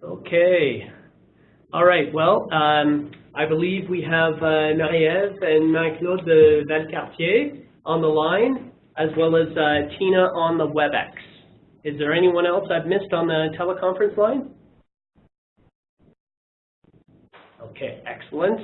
Okay. All right. Well, I believe we have Marie-Ève and Marie-Claude de Valcartier on the line, as well as Tina on the Webex. Is there anyone else I've missed on the teleconference line? Okay, excellent.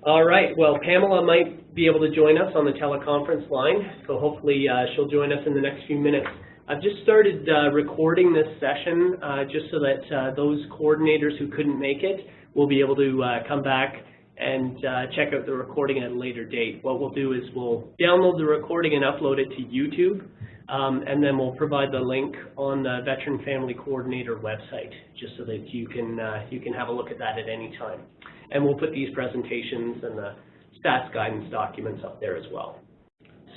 All right. Well, Pamela might be able to join us on the teleconference line, so hopefully she'll join us in the next few minutes. I've just started recording this session just so that those coordinators who couldn't make it will be able to come back and check out the recording at a later date. What we'll do is we'll download the recording and upload it to YouTube, and then we'll provide the link on the Veteran Family Coordinator website just so that you can have a look at that at any time. And we'll put these presentations and the stats guidance documents up there as well.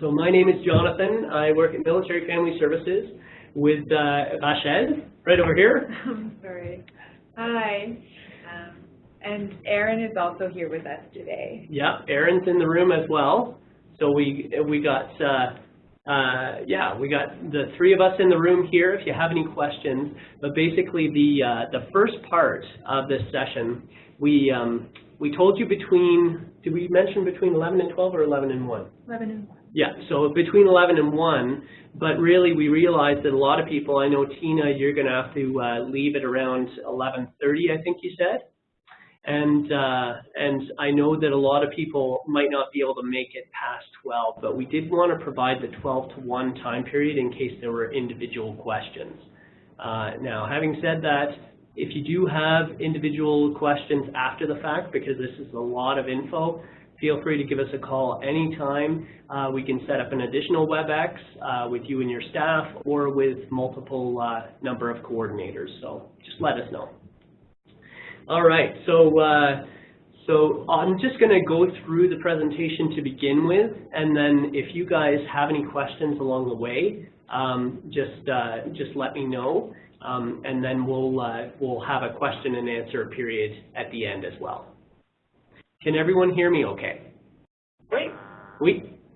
So my name is Jonathan. I work at Military Family Services with Rachel, right over here. Sorry. Hi. And Aaron is also here with us today. Yeah, Aaron's in the room as well. So we got the three of us in the room here if you have any questions. But basically the first part of this session, we told you did we mention between 11 and 12 or 11 and 1? 11 and 1. Yeah, so between 11 and 1, but really we realized that a lot of people, I know Tina, you're going to have to leave at around 11:30, I think you said. And I know that a lot of people might not be able to make it past 12, but we did want to provide the 12 to 1 time period in case there were individual questions. Now, having said that, if you do have individual questions after the fact, because this is a lot of info, feel free to give us a call anytime. We can set up an additional Webex with you and your staff or with multiple number of coordinators, so just let us know. All right, so I'm just going to go through the presentation to begin with, and then if you guys have any questions along the way, just let me know, and then we'll have a question and answer period at the end as well. Can everyone hear me okay? Great.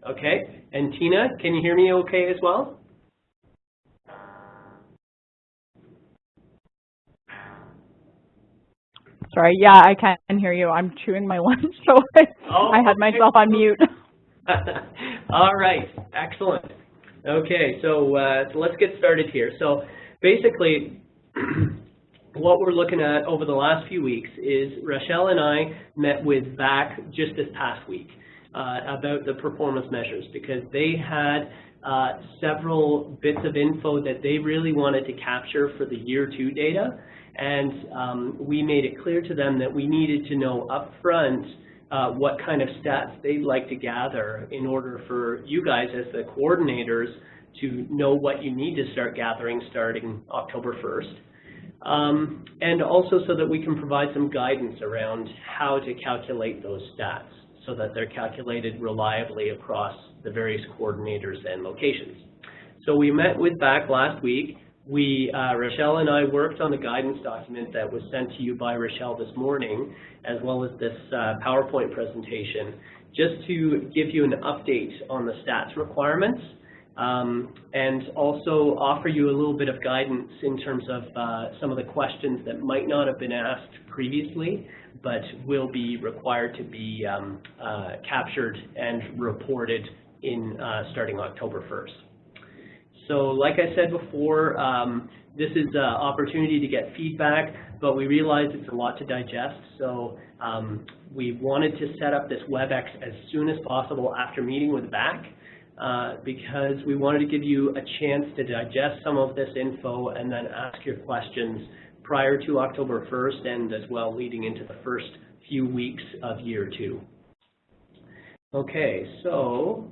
Okay. And Tina, can you hear me okay as well? Sorry, yeah, I can hear you. I'm chewing my lunch, so I had myself on mute. All right, excellent. Okay, so let's get started here. So basically, what we're looking at over the last few weeks is Rachel and I met with VAC just this past week about the performance measures because they had several bits of info that they really wanted to capture for the year 2 data. And we made it clear to them that we needed to know up front what kind of stats they'd like to gather in order for you guys as the coordinators to know what you need to start gathering starting October 1st. And also so that we can provide some guidance around how to calculate those stats so that they're calculated reliably across the various coordinators and locations. So we met with VAC last week. Rachel and I worked on the guidance document that was sent to you by Rachel this morning, as well as this PowerPoint presentation, just to give you an update on the stats requirements, and also offer you a little bit of guidance in terms of some of the questions that might not have been asked previously, but will be required to be captured and reported in starting October 1st. So like I said before, this is an opportunity to get feedback, but we realize it's a lot to digest. So we wanted to set up this Webex as soon as possible after meeting with VAC because we wanted to give you a chance to digest some of this info and then ask your questions prior to October 1st and as well leading into the first few weeks of year 2. Okay, so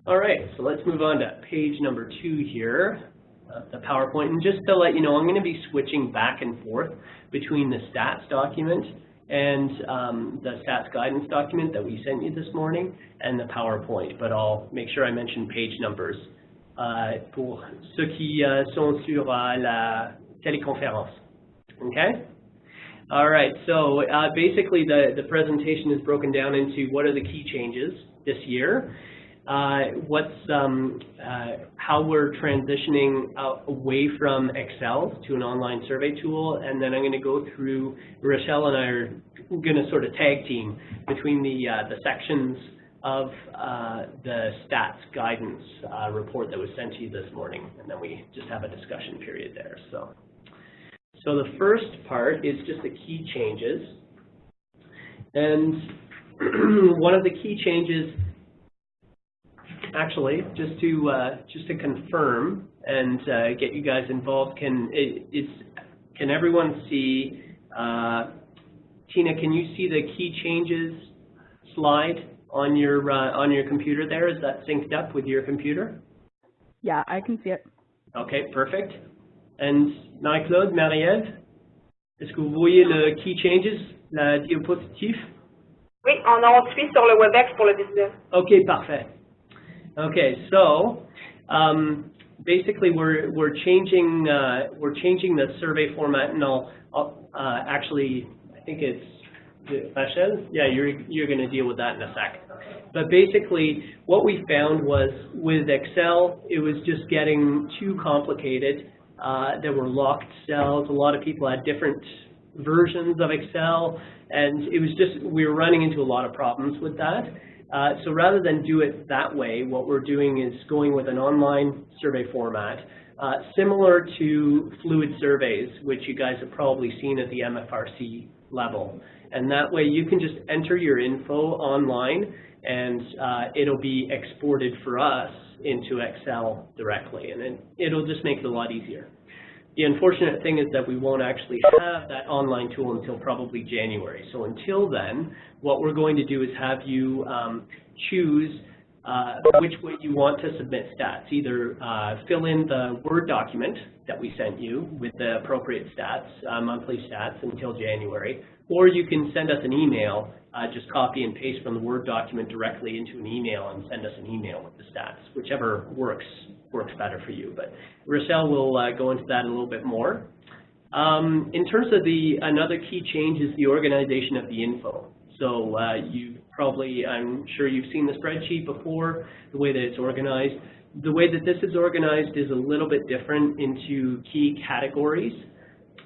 all right, so let's move on to page number 2 here, the PowerPoint. And just to let you know, I'm going to be switching back and forth between the stats document and the stats guidance document that we sent you this morning and the PowerPoint, but I'll make sure I mention page numbers pour ceux qui sont sur la téléconférence. Okay? All right, so basically the presentation is broken down into what are the key changes this year. how we're transitioning away from Excel to an online survey tool, and then I'm going to go through, Rochelle and I are going to sort of tag team between the sections of the stats guidance report that was sent to you this morning, and then we just have a discussion period there. So the first part is just the key changes, and one of the key changes, actually, just to confirm and get you guys involved, can everyone see? Tina, can you see the key changes slide on your computer there? Is that synced up with your computer? Yeah, I can see it. Okay, perfect. And Marie-Claude, Marie-Ève, est-ce que vous voyez le key changes, la diapositive? Oui, on suit sur le Webex pour le visuel. Okay, parfait. Okay, so basically we're changing the survey format, and I'll actually, I think it's Rachel. Yeah, you're going to deal with that in a sec. But basically, what we found was with Excel, it was just getting too complicated. There were locked cells. A lot of people had different versions of Excel, and it was just, we were running into a lot of problems with that. So rather than do it that way, what we're doing is going with an online survey format, similar to fluid surveys, which you guys have probably seen at the MFRC level. And that way you can just enter your info online, and it'll be exported for us into Excel directly, and it'll just make it a lot easier. The unfortunate thing is that we won't actually have that online tool until probably January. So until then, what we're going to do is have you choose which way you want to submit stats. Either fill in the Word document that we sent you with the appropriate stats, monthly stats until January, or you can send us an email, just copy and paste from the Word document directly into an email and send us an email with the stats, whichever works better for you. But Rochelle will go into that a little bit more. In terms of another key change is the organization of the info. So I'm sure you've seen the spreadsheet before, the way that it's organized. The way that this is organized is a little bit different into key categories.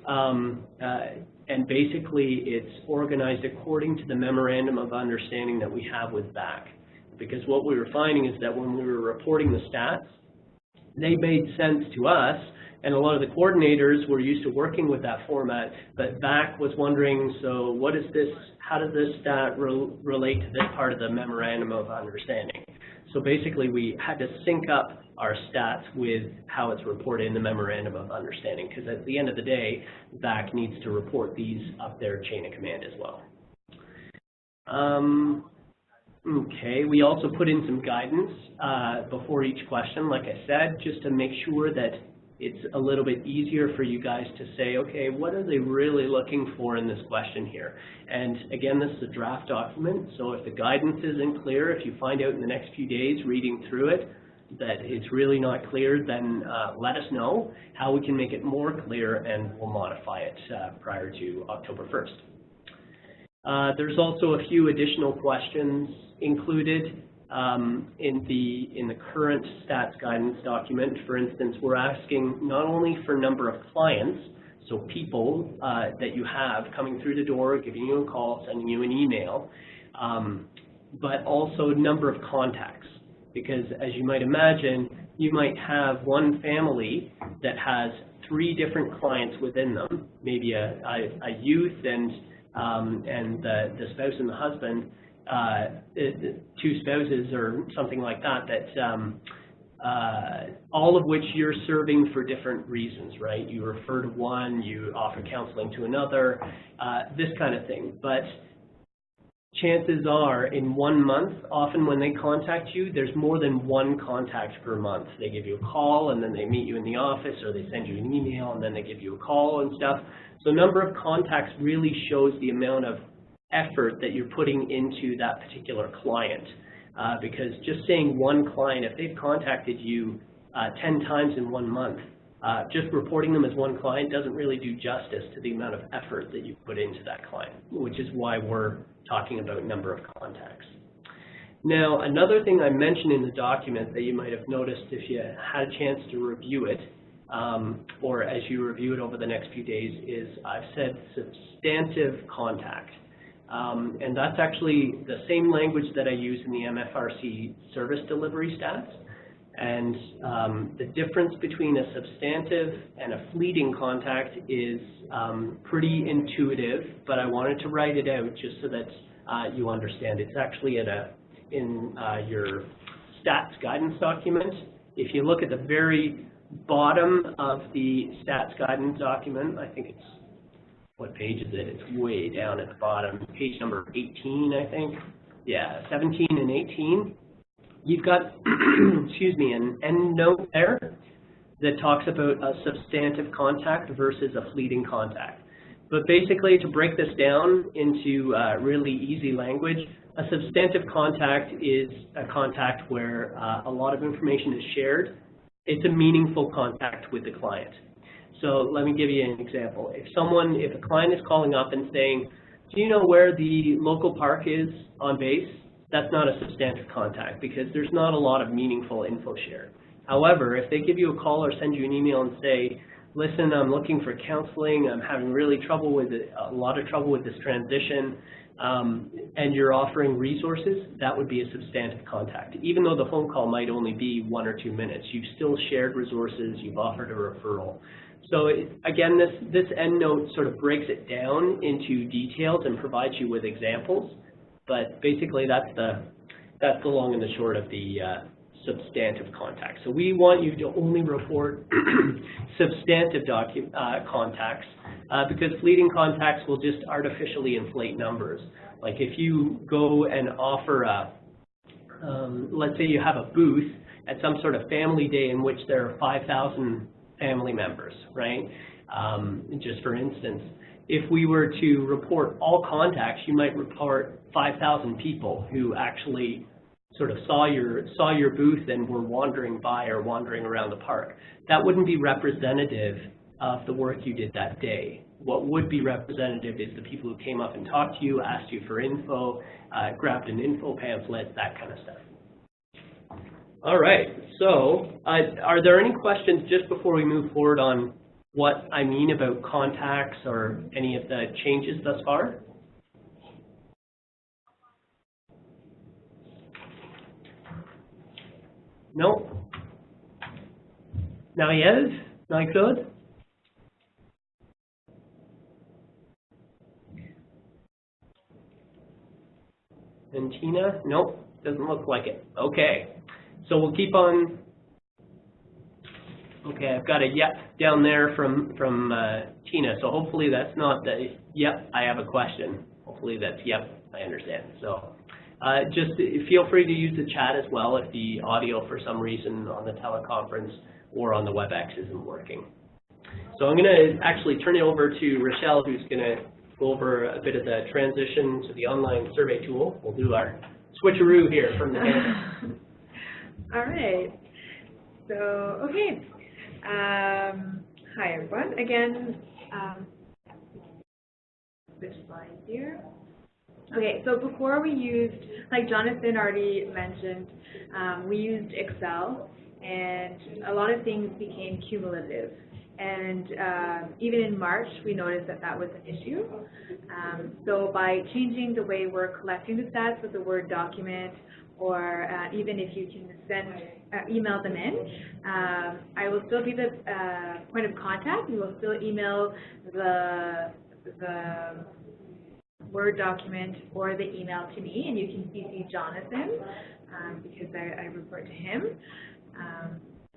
And basically it's organized according to the memorandum of understanding that we have with VAC. Because what we were finding is that when we were reporting the stats, they made sense to us, and a lot of the coordinators were used to working with that format, but VAC was wondering, so what is this, how does this stat relate to this part of the memorandum of understanding? So basically we had to sync up our stats with how it's reported in the memorandum of understanding, because at the end of the day, VAC needs to report these up their chain of command as well. Okay, we also put in some guidance before each question, like I said, just to make sure that it's a little bit easier for you guys to say, okay, what are they really looking for in this question here? And again, this is a draft document, so if the guidance isn't clear, if you find out in the next few days reading through it that it's really not clear, then let us know how we can make it more clear, and we'll modify it prior to October 1st. There's also a few additional questions included in the current stats guidance document. For instance, we're asking not only for number of clients, so people that you have coming through the door, giving you a call, sending you an email, but also number of contacts. Because as you might imagine, you might have one family that has 3 different clients within them, maybe a youth and the spouse and the husband, 2 spouses or something like that, all of which you're serving for different reasons, right? You refer to one, you offer counseling to another, this kind of thing. But chances are in 1 month, often when they contact you, there's more than 1 contact per month. They give you a call, and then they meet you in the office, or they send you an email, and then they give you a call and stuff. So number of contacts really shows the amount of effort that you're putting into that particular client. Because just saying 1 client, if they've contacted you 10 times in 1 month, just reporting them as 1 client doesn't really do justice to the amount of effort that you put into that client, which is why we're talking about number of contacts. Now, another thing I mentioned in the document that you might have noticed if you had a chance to review it, or as you review it over the next few days, is I've said substantive contact. And that's actually the same language that I use in the MFRC service delivery stats. And the difference between a substantive and a fleeting contact is pretty intuitive, but I wanted to write it out just so that you understand. It's actually in your stats guidance document. If you look at the very bottom of the stats guidance document, I think it's, what page is it? It's way down at the bottom, page number 18, I think. Yeah, 17 and 18. You've got, excuse me, an end note there that talks about a substantive contact versus a fleeting contact. But basically, to break this down into really easy language, a substantive contact is a contact where a lot of information is shared. It's a meaningful contact with the client. So let me give you an example. If a client is calling up and saying, do you know where the local park is on base? That's not a substantive contact because there's not a lot of meaningful info shared. However, if they give you a call or send you an email and say, listen, I'm looking for counseling, I'm having a lot of trouble with this transition, and you're offering resources, that would be a substantive contact. Even though the phone call might only be 1 or 2 minutes, you've still shared resources, you've offered a referral. So again, this end note sort of breaks it down into details and provides you with examples. But basically, that's the long and the short of the substantive contact. So we want you to only report substantive contacts because fleeting contacts will just artificially inflate numbers. Like if you go and offer let's say you have a booth at some sort of family day in which there are 5,000 family members, right? Just for instance. If we were to report all contacts, you might report 5,000 people who actually sort of saw your booth and were wandering by or wandering around the park. That wouldn't be representative of the work you did that day. What would be representative is the people who came up and talked to you, asked you for info, grabbed an info pamphlet, that kind of stuff. All right, so are there any questions just before we move forward on what I mean about contacts or any of the changes thus far? No? Marie-Ève? Marie-Claude? And Tina? Nope, doesn't look like it. Okay, so we'll keep on. Okay, I've got a yep down there from Tina, so hopefully that's not the yep, I have a question. Hopefully that's yep, I understand. So just feel free to use the chat as well if the audio for some reason on the teleconference or on the Webex isn't working. So I'm going to actually turn it over to Rochelle, who's going to go over a bit of the transition to the online survey tool. We'll do our switcheroo here from the hand. All right. So, okay. Hi, everyone. Again, switch slides here. Okay, so before we used, like Jonathan already mentioned, we used Excel, and a lot of things became cumulative. And even in March, we noticed that that was an issue. So by changing the way we're collecting the stats with a Word document, or even if you can email them in, I will still be the point of contact. You will still email the Word document or the email to me, and you can CC Jonathan because I report to him.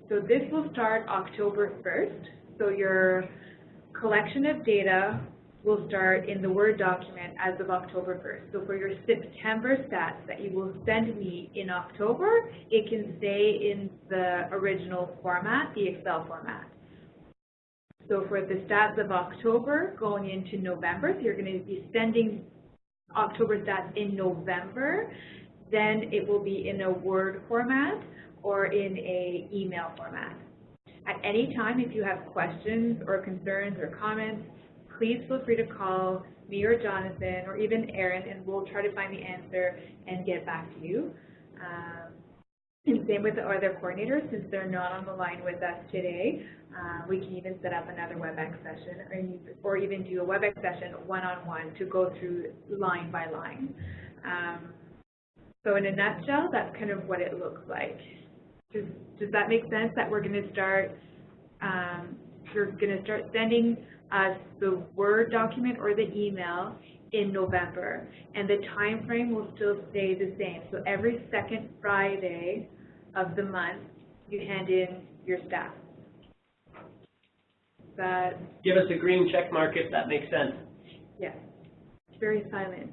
So this will start October 1st. So your collection of data will start in the Word document as of October 1st. So for your September stats that you will send me in October, it can stay in the original format, the Excel format. So for the stats of October going into November, so you're going to be sending October stats in November, then it will be in a Word format or in a email format. At any time, if you have questions or concerns or comments, please feel free to call me or Jonathan or even Aaron, and we'll try to find the answer and get back to you. And same with the other coordinators, since they're not on the line with us today, we can even set up another Webex session or even do a Webex session one-on-one to go through line by line. So in a nutshell, that's kind of what it looks like. Does that make sense, that we're going to start, you're going to start sending us the Word document or the email in November, and the time frame will still stay the same. So every second Friday of the month, you hand in your stats. Give us a green check mark if that makes sense. Yes. It's very silent.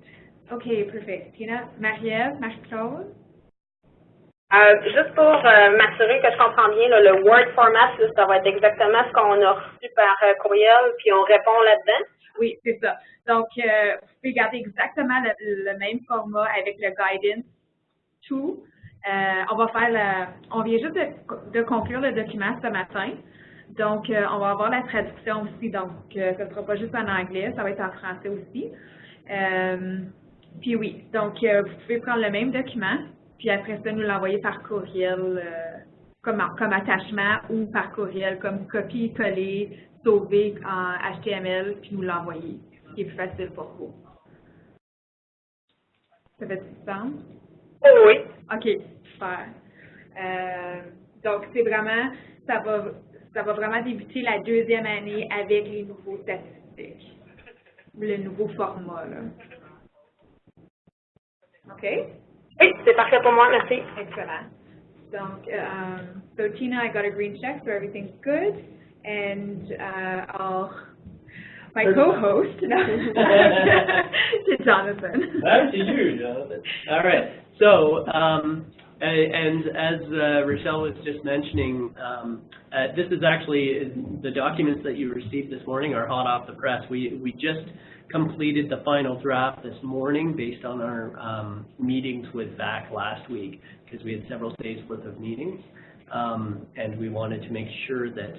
Okay, perfect. Tina, Marie-Ève, Marie-Claude? Juste pour m'assurer que je comprends bien, là, le Word format, là, ça va être exactement ce qu'on a reçu par courriel, puis on répond là-dedans? Oui, c'est ça. Donc, vous pouvez garder exactement le même format avec le guidance tout. On vient juste de conclure le document ce matin. Donc, on va avoir la traduction aussi. Donc, ce ne sera pas juste en anglais, ça va être en français aussi. Puis oui, donc, vous pouvez prendre le même document, puis après ça, nous l'envoyer par courriel comme attachement ou par courriel comme copier-coller, sauver en HTML, puis nous l'envoyer, ce qui est plus facile pour vous. Ça fait du sens? Oui. OK, super. Donc, c'est vraiment, ça va vraiment débuter la deuxième année avec les nouveaux statistiques, le nouveau format, là. OK? Oui, c'est parfait pour moi, merci. Excellent. Donc, so Tina, I got a green check, so everything's good. And my co-host, to Jonathan. Back to you, Jonathan. All right. So, and as Rochelle was just mentioning, this is actually the documents that you received this morning are hot off the press. We just completed the final draft this morning based on our meetings with VAC last week, because we had several days worth of meetings. And we wanted to make sure that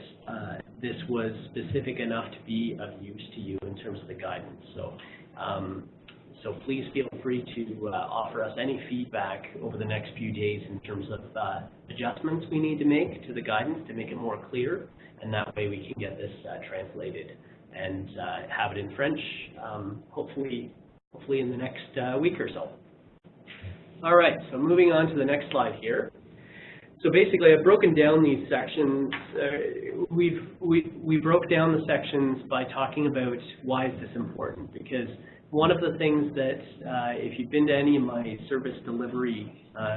this was specific enough to be of use to you in terms of the guidance. So please feel free to offer us any feedback over the next few days in terms of adjustments we need to make to the guidance to make it more clear, and that way we can get this translated and have it in French, hopefully in the next week or so. All right, so moving on to the next slide here. So basically, I've broken down these sections. We broke down the sections by talking about why is this important, because one of the things that, if you've been to any of my service delivery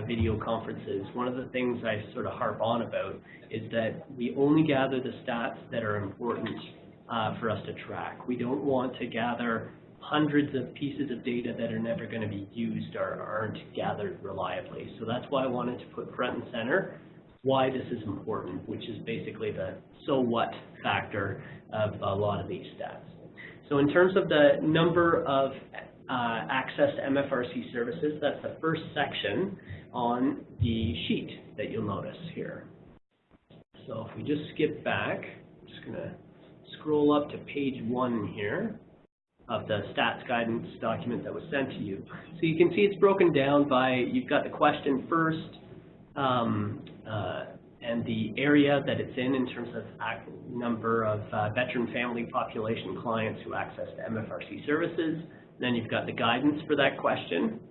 video conferences, one of the things I sort of harp on about is that we only gather the stats that are important for us to track. We don't want to gather hundreds of pieces of data that are never going to be used or aren't gathered reliably. So that's why I wanted to put front and center why this is important, which is basically the so what factor of a lot of these stats. So in terms of the number of access to MFRC services, that's the first section on the sheet that you'll notice here. So if we just skip back, I'm just going to scroll up to page 1 here of the stats guidance document that was sent to you. So you can see it's broken down by, you've got the question first, and the area that it's in terms of number of veteran family population clients who access the MFRC services. Then you've got the guidance for that question,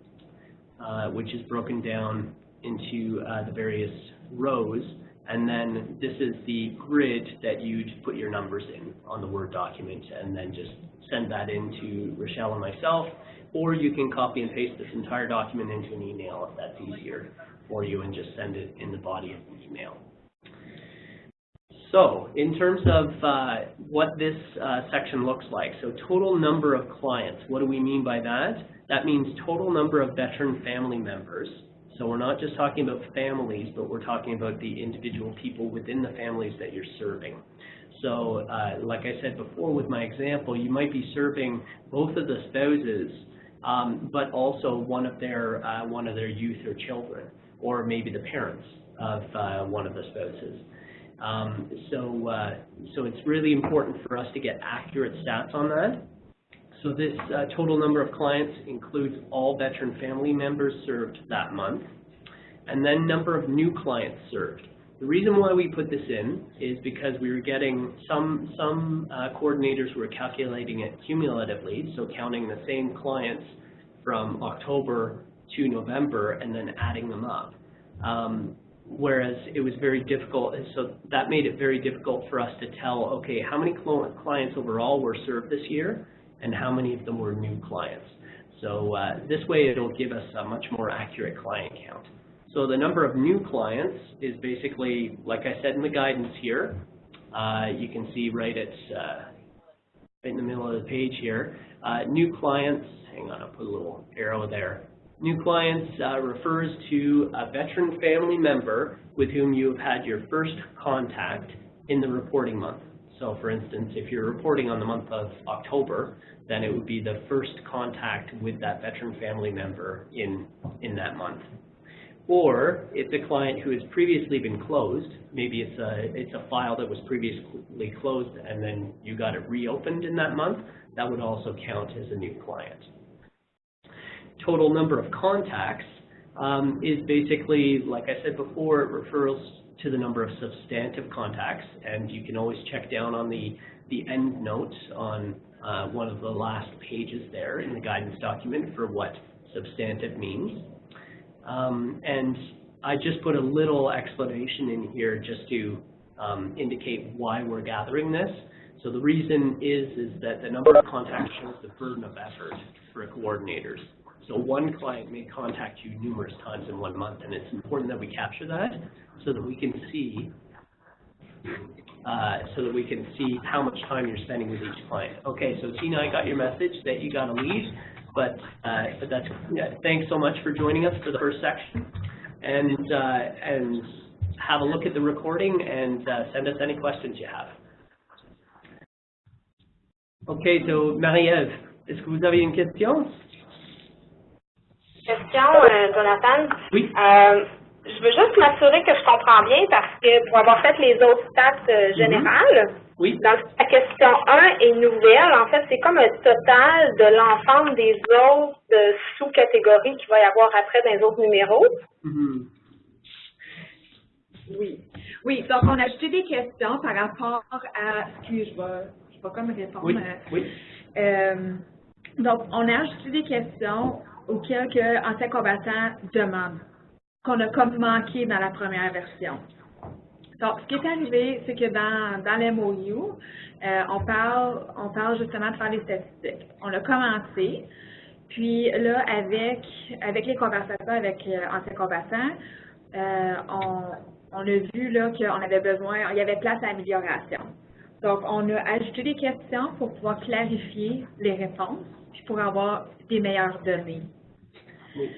which is broken down into the various rows. And then this is the grid that you'd put your numbers in on the Word document and then just send that into Rochelle and myself, or you can copy and paste this entire document into an email if that's easier for you and just send it in the body of the email. So in terms of what this section looks like, so total number of clients, what do we mean by that? That means total number of veteran family members. So we're not just talking about families, but we're talking about the individual people within the families that you're serving. So like I said before with my example, you might be serving both of the spouses, but also one of their youth or children, or maybe the parents of one of the spouses. So it's really important for us to get accurate stats on that. So this total number of clients includes all veteran family members served that month. and then number of new clients served. The reason why we put this in is because we were getting some coordinators were calculating it cumulatively, so counting the same clients from October to November and then adding them up. Whereas it was very difficult, and so that made it very difficult for us to tell, okay, how many clients overall were served this year and how many of them were new clients. So this way it'll give us a much more accurate client count. So the number of new clients is basically, like I said in the guidance here, you can see right in the middle of the page here, new clients, hang on, I'll put a little arrow there. New clients refers to a veteran family member with whom you have had your first contact in the reporting month. So for instance, if you're reporting on the month of October, then it would be the first contact with that veteran family member in that month. Or it's a client who has previously been closed. Maybe it's a file that was previously closed and then you got it reopened in that month. That would also count as a new client. Total number of contacts is basically, like I said before, it refers to the number of substantive contacts, and you can always check down on the end notes on one of the last pages there in the guidance document for what substantive means. And I just put a little explanation in here just to indicate why we're gathering this. So the reason is that the number of contacts shows the burden of effort for coordinators. So one client may contact you numerous times in 1 month, and it's important that we capture that so that we can see how much time you're spending with each client. Okay, so Tina, I got your message that you got to leave, but that's thanks so much for joining us for the first section, and have a look at the recording and send us any questions you have. Okay, so Marie-Ève, est-ce que vous avez une question? Question, Jonathan. Oui. Je veux juste m'assurer que je comprends bien parce que pour avoir fait les autres stats générales, oui. Dans la question 1 est nouvelle. En fait, c'est comme un total de l'ensemble des autres sous-catégories qu'il va y avoir après dans les autres numéros. Oui. Oui, donc on a ajouté des questions par rapport à... Excuse, je vais comme répondre. Oui. Oui. Donc, on a ajouté des questions auxquelles anciens combattants demandent, qu'on a comme manqué dans la première version. Donc, ce qui est arrivé, c'est que dans l'MOU, on parle justement de faire les statistiques. On a commencé, puis là, avec les conversations avec anciens combattants, on a vu là qu'on avait besoin, il y avait place à amélioration. Donc, on a ajouté des questions pour pouvoir clarifier les réponses, puis pour avoir des meilleures données. Oui.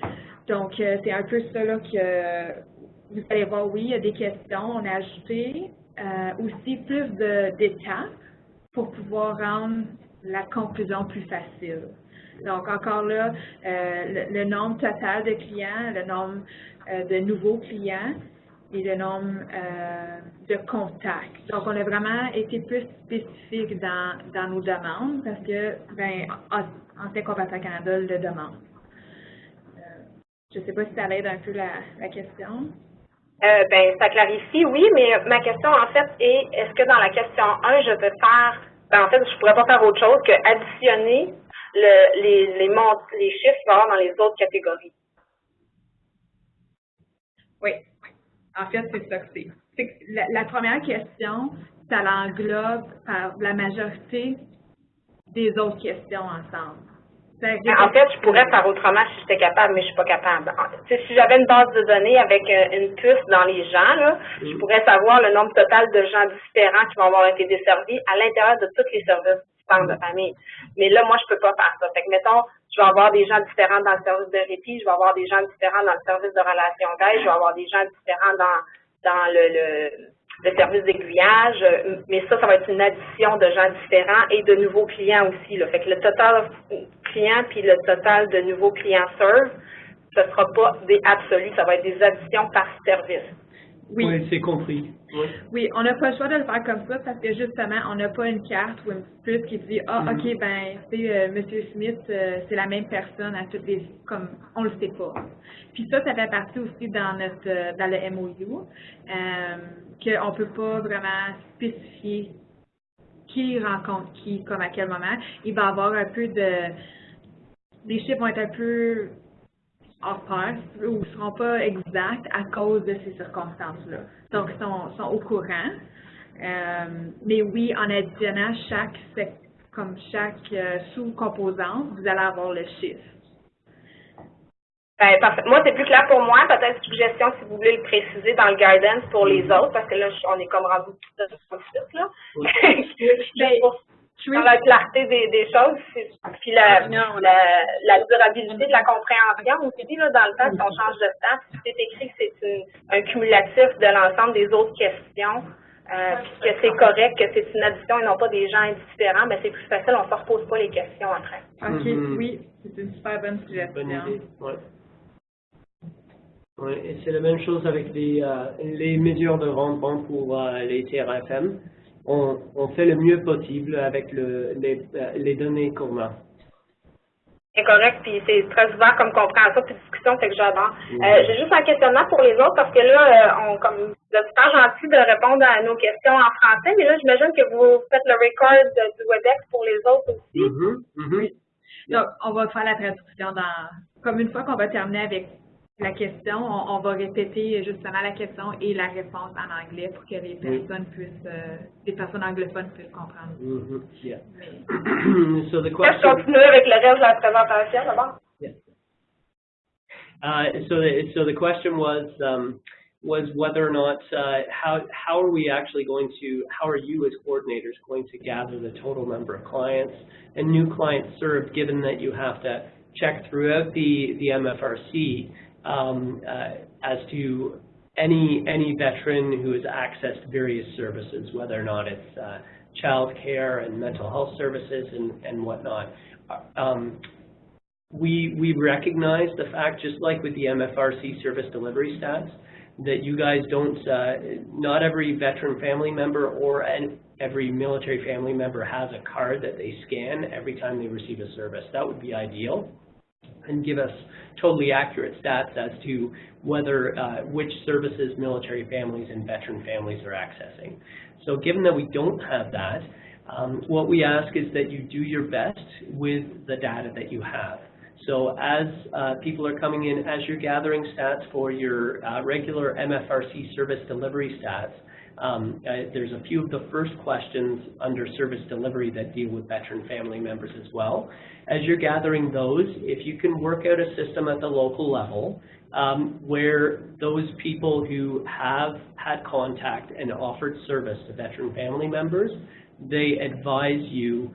Donc, c'est un peu ça là que vous allez voir, oui, il y a des questions. On a ajouté aussi plus d'étapes pour pouvoir rendre la conclusion plus facile. Donc, encore là, le nombre total de clients, le nombre de nouveaux clients et le nombre de contacts. Donc, on a vraiment été plus spécifique dans nos demandes parce que, Anciens combattants Canada le demande. Je ne sais pas si ça aide un peu la question. Ça clarifie, oui, mais ma question, en fait, est-ce que dans la question 1, je peux faire, en fait, je ne pourrais pas faire autre chose que additionner les chiffres qu'il va y avoir dans les autres catégories? Oui. En fait, c'est ça que c'est. La première question, ça l'englobe par la majorité des autres questions ensemble. En fait, je pourrais faire autrement si j'étais capable, mais je ne suis pas capable. Si j'avais une base de données avec une puce dans les gens, là, je pourrais savoir le nombre total de gens différents qui vont avoir été desservis à l'intérieur de tous les services du centre de famille. Mais là, moi, je ne peux pas faire ça. Fait que, mettons, je vais avoir des gens différents dans le service de répit, je vais avoir des gens différents dans le service de relation d'aide, je vais avoir des gens différents dans le service d'aiguillage, mais ça va être une addition de gens différents et de nouveaux clients aussi. Là. Fait que le total client puis le total de nouveaux clients serve, ce ne sera pas des absolus, ça va être des additions par service. Oui. Oui, c'est compris. Oui. Oui, on n'a pas le choix de le faire comme ça parce que justement, on n'a pas une carte ou une petite puce qui dit « Ah, OK, ben, tu sais, Monsieur Smith, c'est la même personne à toutes les... » comme, on le sait pas. Puis ça fait partie aussi dans le MOU, qu'on peut pas vraiment spécifier qui rencontre qui, comme à quel moment. Il va y avoir un peu les chiffres vont être un peu hors pair ou ne seront pas exacts à cause de ces circonstances-là. Donc, ils sont au courant. Mais oui, en additionnant chaque sous-composante, vous allez avoir le chiffre. Parfait. Moi, c'est plus clair pour moi. Peut-être une suggestion si vous voulez le préciser dans le guidance pour les autres, parce que là, on est comme rendu tout de suite, là. Dans la clarté des choses, puis la durabilité de la compréhension aussi, là, dans le temps, si on change de temps, si c'est écrit que c'est un cumulatif de l'ensemble des autres questions, puis que c'est correct, que c'est une addition et non pas des gens indifférents, ben c'est plus facile, on ne se repose pas les questions après. OK, oui, c'est une super bonne suggestion. Bonne idée, ouais. Oui, et c'est la même chose avec les mesures de rendement pour les TRFM. On fait le mieux possible avec les données qu'on a. C'est correct, puis c'est très ouvert comme compréhension puis discussion, fait que j'adore. J'ai juste un questionnement pour les autres parce que là, comme vous êtes super gentil de répondre à nos questions en français, mais là, j'imagine que vous faites le record du Webex pour les autres aussi. Oui. Donc, on va faire la traduction comme une fois qu'on va terminer avec la question, on va répéter justement la question et la réponse en anglais pour que les personnes anglophones puissent comprendre. Yeah. So the question. Je continue avec le reste de la présentation d'abord. Yeah. So the question was whether or not how are we actually going to, how are you as coordinators going to gather the total number of clients and new clients served, given that you have to check throughout the MFRC as to any veteran who has accessed various services, whether or not it's child care and mental health services and whatnot. We recognize the fact, just like with the MFRC service delivery stats, that you guys don't, not every veteran family member or every military family member has a card that they scan every time they receive a service. That would be ideal and give us totally accurate stats as to whether, which services military families and veteran families are accessing. So given that we don't have that, what we ask is that you do your best with the data that you have. So as people are coming in, as you're gathering stats for your regular MFRC service delivery stats, there's a few of the first questions under service delivery that deal with veteran family members as well. As you're gathering those, if you can work out a system at the local level where those people who have had contact and offered service to veteran family members, they advise you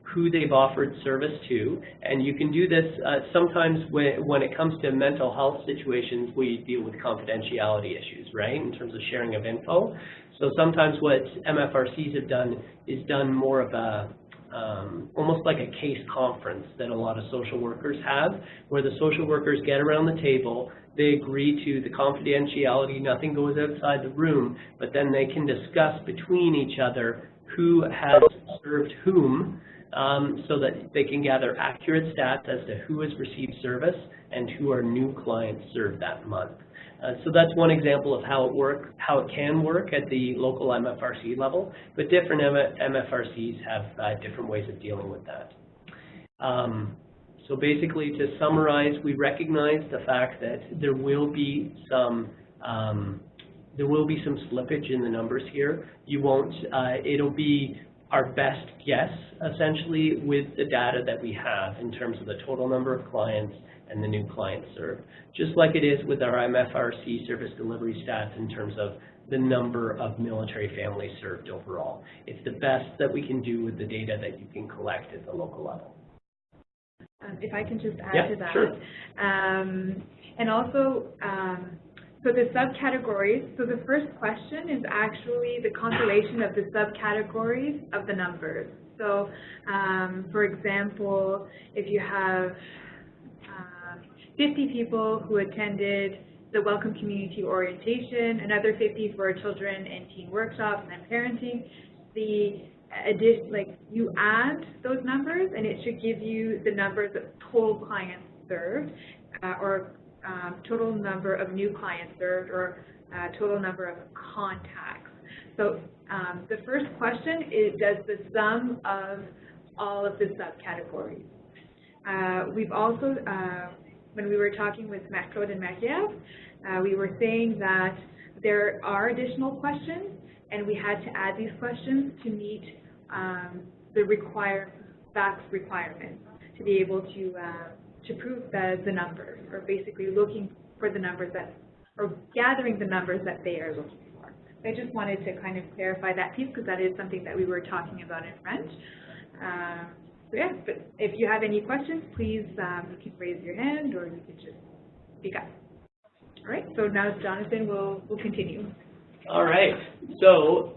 who they've offered service to, and you can do this sometimes when it comes to mental health situations. We deal with confidentiality issues, right, in terms of sharing of info. So sometimes what MFRCs have done is done more of a almost like a case conference that a lot of social workers have, where the social workers get around the table, they agree to the confidentiality, nothing goes outside the room, but then they can discuss between each other who has served whom, so that they can gather accurate stats as to who has received service and who are new clients served that month. So that's one example of how it can work at the local MFRC level, but different MFRCs have different ways of dealing with that. So basically, to summarize, we recognize the fact that there will be some slippage in the numbers here. You won't. It'll be our best guess, essentially, with the data that we have in terms of the total number of clients and the new clients served, just like it is with our MFRC service delivery stats in terms of the number of military families served overall. It's the best that we can do with the data that you can collect at the local level. If I can just add to that. Sure. And also, so the subcategories, so the first question is actually the compilation of the subcategories of the numbers. So, for example, if you have 50 people who attended the welcome community orientation, another 50 for children and teen workshops and then parenting. You add those numbers and it should give you the numbers of total clients served or total number of new clients served or total number of contacts. So the first question is, does the sum of all of the subcategories? We've also, when we were talking with Marc-Claude and Marie-Ève, we were saying that there are additional questions and we had to add these questions to meet the facts requirements to be able to prove the numbers, or basically looking for the numbers or gathering the numbers that they are looking for. So I just wanted to kind of clarify that piece because that is something that we were talking about in French. So yeah, but if you have any questions, please you can raise your hand or you can just speak up. All right, so now Jonathan will continue. All right, so,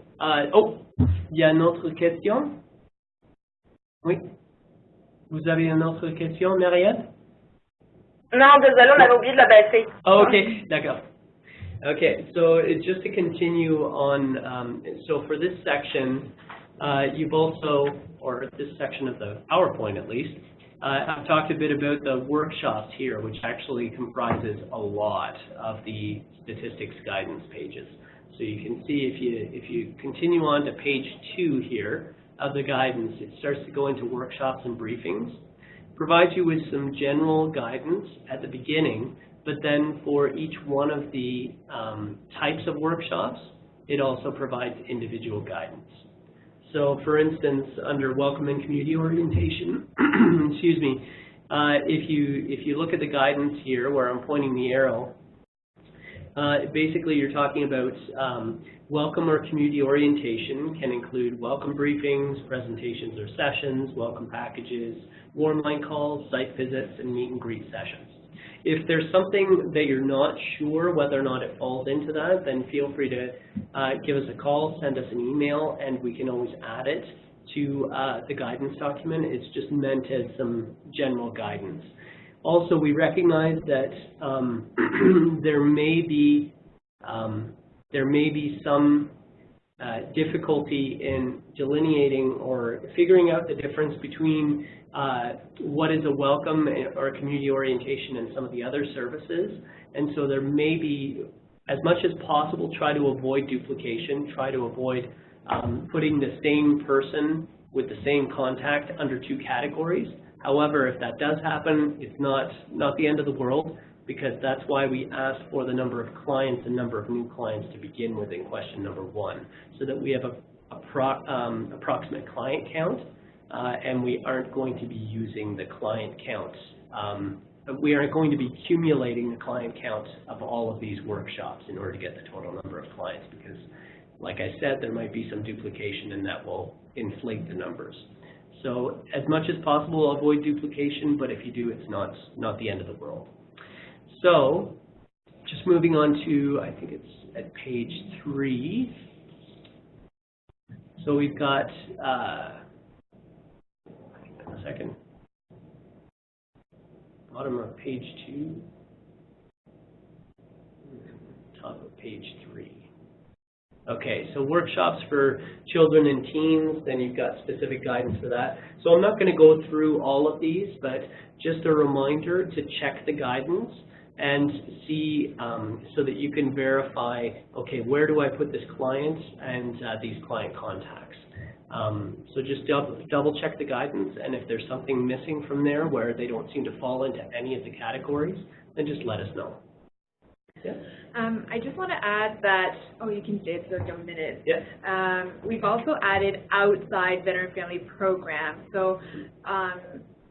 il y a une autre question? Oui? Vous avez une autre question, Mariette? Non, désolé, on avait oublié de la baisser. Oh, okay, d'accord. Okay, so just to continue on, so for this section, you've also, or this section of the PowerPoint at least, I've talked a bit about the workshops here, which actually comprises a lot of the statistics guidance pages. So you can see if you continue on to page 2 here of the guidance, it starts to go into workshops and briefings, provides you with some general guidance at the beginning, but then for each one of the types of workshops, it also provides individual guidance. So for instance, under welcome and community orientation, excuse me, if you look at the guidance here where I'm pointing the arrow, basically you're talking about welcome or community orientation can include welcome briefings, presentations or sessions, welcome packages, warm line calls, site visits, and meet and greet sessions. If there's something that you're not sure whether or not it falls into that, then feel free to give us a call, send us an email, and we can always add it to the guidance document. It's just meant as some general guidance. Also, we recognize that there may be some difficulty in delineating or figuring out the difference between what is a welcome or a community orientation and some of the other services. And so there may be, as much as possible, try to avoid duplication, try to avoid putting the same person with the same contact under 2 categories. However, if that does happen, it's not the end of the world, because that's why we asked for the number of clients and number of new clients to begin with in question number 1, so that we have a approximate client count, and we aren't going to be using the client count. We aren't going to be accumulating the client count of all of these workshops in order to get the total number of clients, because, like I said, there might be some duplication and that will inflate the numbers. So as much as possible, avoid duplication, but if you do, it's not the end of the world. So just moving on to, I think it's at page 3. So we've got, a second, bottom of page 2, top of page 3. Okay, so workshops for children and teens, then you've got specific guidance for that. So I'm not going to go through all of these, but just a reminder to check the guidance and see so that you can verify, okay, where do I put this client and these client contacts. So just double check the guidance, and if there's something missing from there where they don't seem to fall into any of the categories, then just let us know. Yeah. I just want to add that, you can stay for a minute. Yeah. We've also added outside veteran family programs. So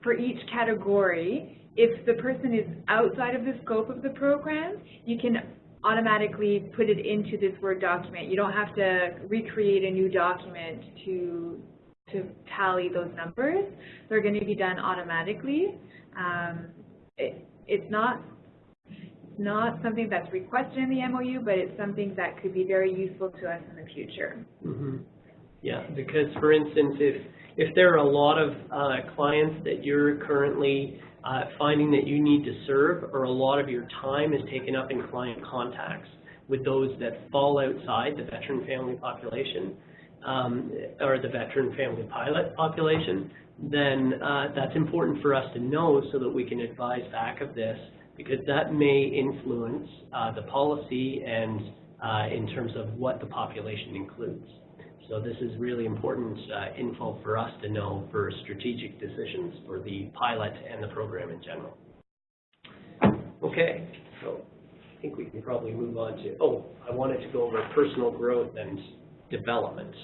for each category, if the person is outside of the scope of the program, you can automatically put it into this Word document. You don't have to recreate a new document to tally those numbers. They're going to be done automatically. It's not something that's requested in the MOU, but it's something that could be very useful to us in the future. Mm-hmm. Yeah, because for instance, if there are a lot of clients that you're currently finding that you need to serve, or a lot of your time is taken up in client contacts with those that fall outside the veteran family population, or the veteran family pilot population, then that's important for us to know so that we can advise back of this, because that may influence the policy and in terms of what the population includes. So this is really important info for us to know for strategic decisions for the pilot and the program in general. Okay, so I think we can probably move on to, I wanted to go over personal growth and development.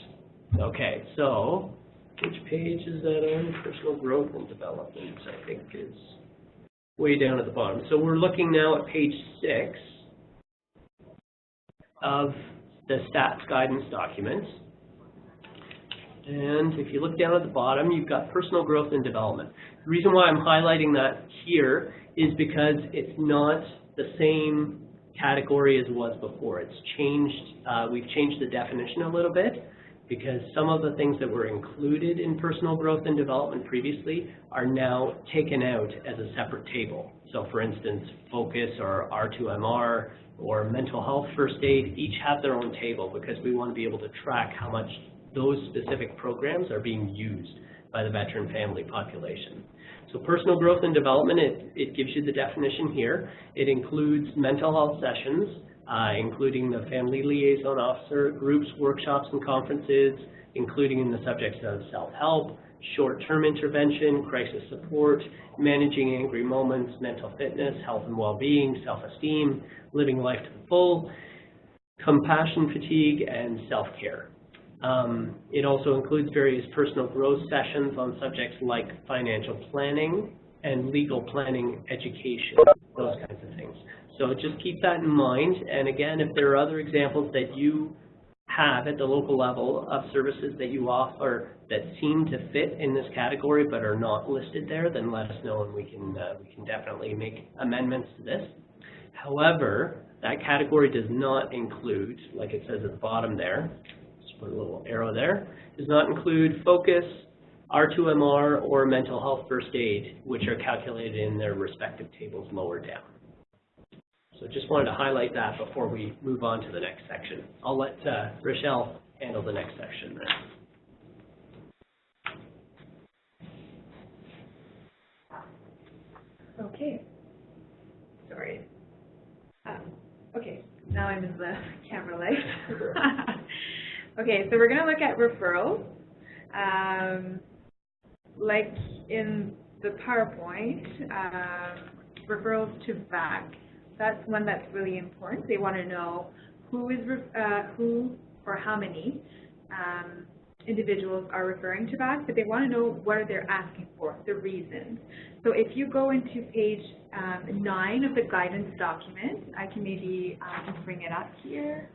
Okay, so which page is that on? Personal growth and development, I think, is way down at the bottom. So we're looking now at page 6 of the stats guidance document. And if you look down at the bottom, you've got personal growth and development. The reason why I'm highlighting that here is because it's not the same category as it was before. It's changed, we've changed the definition a little bit, because some of the things that were included in personal growth and development previously are now taken out as a separate table. So for instance, focus or R2MR or mental health first aid each have their own table, because we want to be able to track how much those specific programs are being used by the veteran family population. So personal growth and development, it gives you the definition here. It includes mental health sessions, including the family liaison officer, groups, workshops, and conferences, including in the subjects of self-help, short-term intervention, crisis support, managing angry moments, mental fitness, health and well-being, self-esteem, living life to the full, compassion fatigue, and self-care. It also includes various personal growth sessions on subjects like financial planning and legal planning education, those kinds of things. So just keep that in mind. And again, if there are other examples that you have at the local level of services that you offer that seem to fit in this category but are not listed there, then let us know, and we can definitely make amendments to this. However, that category does not include, like it says at the bottom there, just put a little arrow there, does not include focus, R2MR, or mental health first aid, which are calculated in their respective tables lower down. So just wanted to highlight that before we move on to the next section. I'll let Rochelle handle the next section then. Okay. Sorry. Okay, now I'm in the camera light. Okay, so we're going to look at referrals. Like in the PowerPoint, referrals to VAC. That's one that's really important. They want to know who or how many individuals are referring to VAC, but they want to know what are they asking for, the reasons. So if you go into page 9 of the guidance document, I can maybe just bring it up here.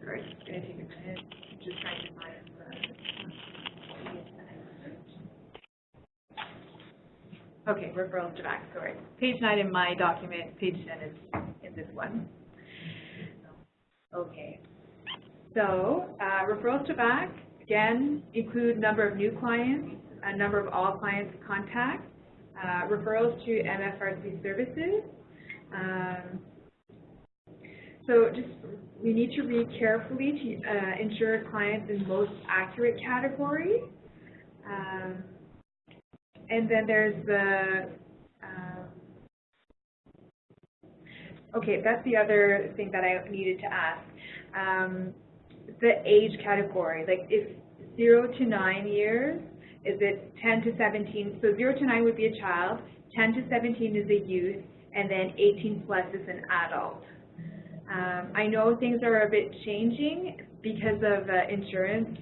Sorry, it's going to take a minute. Just trying to find the okay, referrals to VAC, sorry. Page 9 in my document, page 10 is in this one. Okay. So, referrals to VAC, again, include number of new clients, a number of all clients contact, referrals to MFRC services. So just, we need to read carefully to ensure clients in most accurate category. And then there's the, okay, that's the other thing that I needed to ask. The age category, like if 0 to 9 years, is it 10 to 17? So 0 to 9 would be a child, 10 to 17 is a youth, and then 18 plus is an adult. I know things are a bit changing because of insurance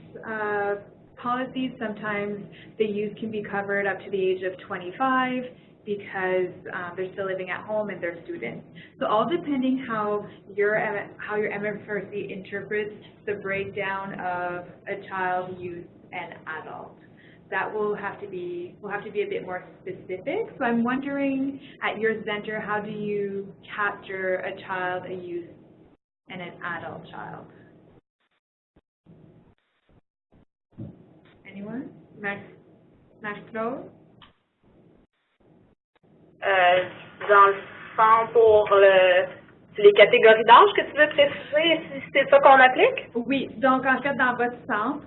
policies. Sometimes the youth can be covered up to the age of 25, because they're still living at home and they're students. So all depending how your MFRC interprets the breakdown of a child, youth, and adult. That will have to be a bit more specific. So I'm wondering, at your center, how do you capture a child, a youth, and an adult child? Anyone? Max-Claude? Dans le fond, pour les catégories d'âge que tu veux préciser, si c'est ça qu'on applique? Oui, donc en fait, dans votre centre,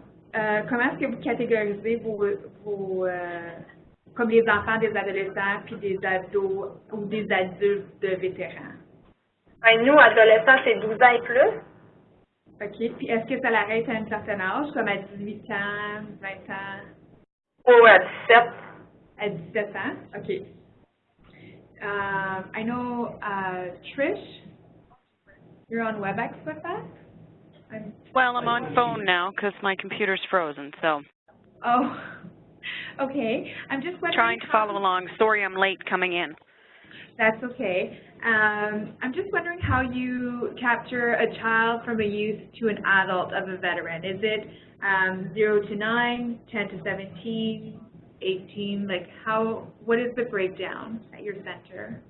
comment est-ce que vous catégorisez vos comme les enfants, des adolescents, puis des ados ou des adultes de vétérans? Ben, nous, adolescents, c'est 12 ans et plus. OK. Puis est-ce que ça l'arrête à un certain âge, comme à 18 ans, 20 ans? Ou à 17. À 17 ans? OK. I know, Trish, you're on Webex with us? Well, I'm on phone now because my computer's frozen, so. Oh, okay. I'm just wondering. Trying to follow along. Sorry I'm late coming in. That's okay. I'm just wondering how you capture a child from a youth to an adult of a veteran. Is it 0 to 9, 10 to 17, 18? Like what is the breakdown at your center?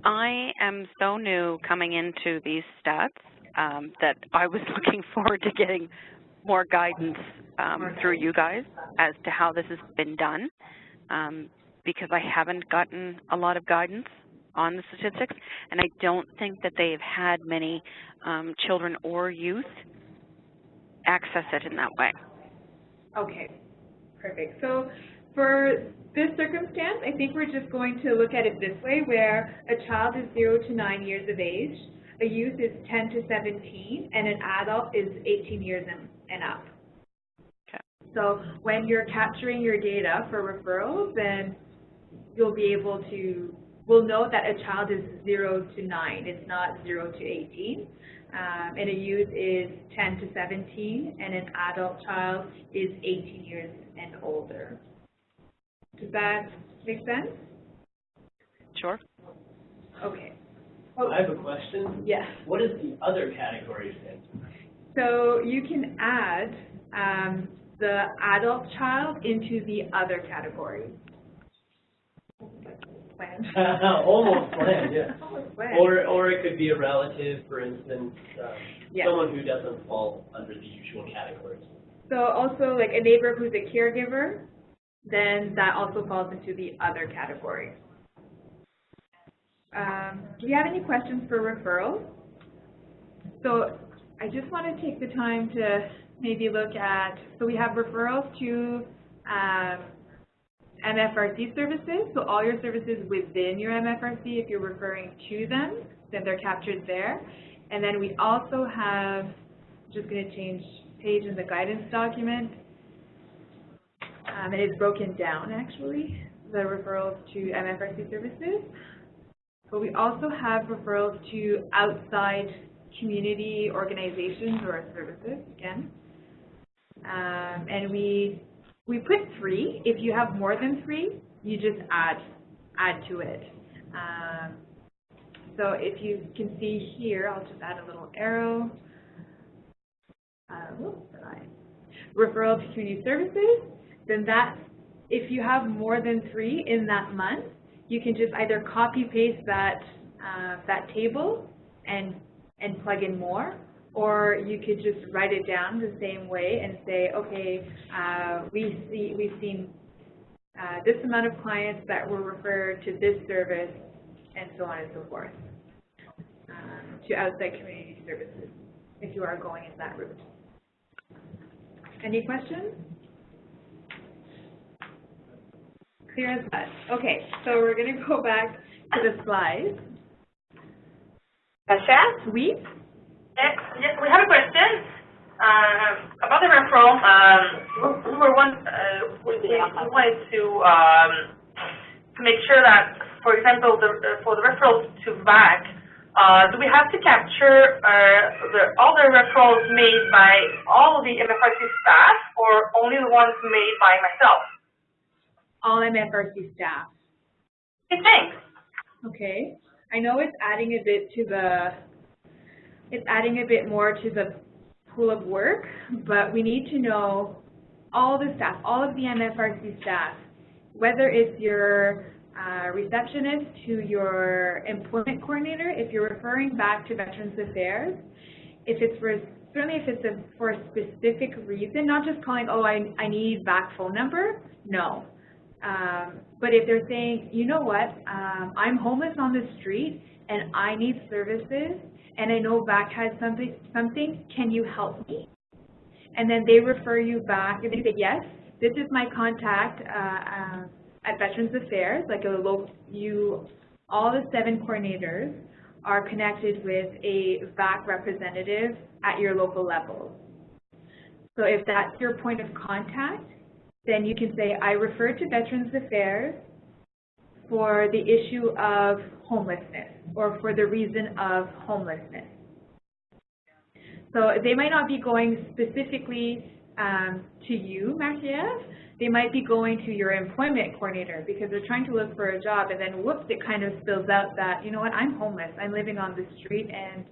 I am so new coming into these stats that I was looking forward to getting more guidance through you guys as to how this has been done, because I haven't gotten a lot of guidance on the statistics, and I don't think that they've had many children or youth access it in that way. Okay, perfect. So for this circumstance, I think we're just going to look at it this way, where a child is 0 to 9 years of age, a youth is 10 to 17, and an adult is 18 years and up. Okay. So when you're capturing your data for referrals, then you'll be able to, we'll know that a child is 0 to 9. It's not 0 to 18. And a youth is 10 to 17, and an adult child is 18 years and older. Does that make sense? Sure. Okay. Oh, I have a question. Yes. What is the other category stand for? So you can add the adult child into the other category. Planned. Almost planned, yeah. Almost planned. Or it could be a relative, for instance, Yeah. someone who doesn't fall under the usual categories. So also like a neighbor who's a caregiver, then that also falls into the other category. Do you have any questions for referrals? So I just want to take the time to maybe look at, so we have referrals to MFRC services, so all your services within your MFRC, if you're referring to them, then they're captured there. And then we also have, I'm just going to change page in the guidance document. It is broken down, actually, the referrals to MFRC services. But we also have referrals to outside community organizations or services, again. And we put 3. If you have more than 3, you just add to it. So if you can see here, I'll just add a little arrow. Referral to community services, then that, if you have more than 3 in that month, you can just either copy paste that table and plug in more, or you could just write it down the same way and say, okay, we've seen this amount of clients that were referred to this service, and so on and so forth, to outside community services, if you are going in that route. Any questions? Clear as mud. Okay, so we're going to go back to the slides. Rachel? Oui? Yes, we have a question about the referral. We wanted to make sure that, for example, for the referrals to VAC, do we have to capture all the referrals made by all the MFRC staff, or only the ones made by myself? All MFRC staff. Okay, thanks. Okay. I know it's adding a bit to more to the pool of work, but we need to know all the staff, all of the MFRC staff, whether it's your receptionist to your employment coordinator, if you're referring back to Veterans Affairs, if it's for, certainly if it's for a specific reason, not just calling, oh, I need back phone number, no. But if they're saying, you know what, I'm homeless on the street and I need services and I know VAC has something, can you help me? And then they refer you back and they say, yes, this is my contact at Veterans Affairs, like all the 7 coordinators are connected with a VAC representative at your local level. So if that's your point of contact, then you can say, I refer to Veterans Affairs for the issue of homelessness or for the reason of homelessness. So they might not be going specifically to you, Marie-Ève. They might be going to your employment coordinator because they're trying to look for a job, and then whoops, it kind of spills out that, you know what, I'm homeless. I'm living on the street and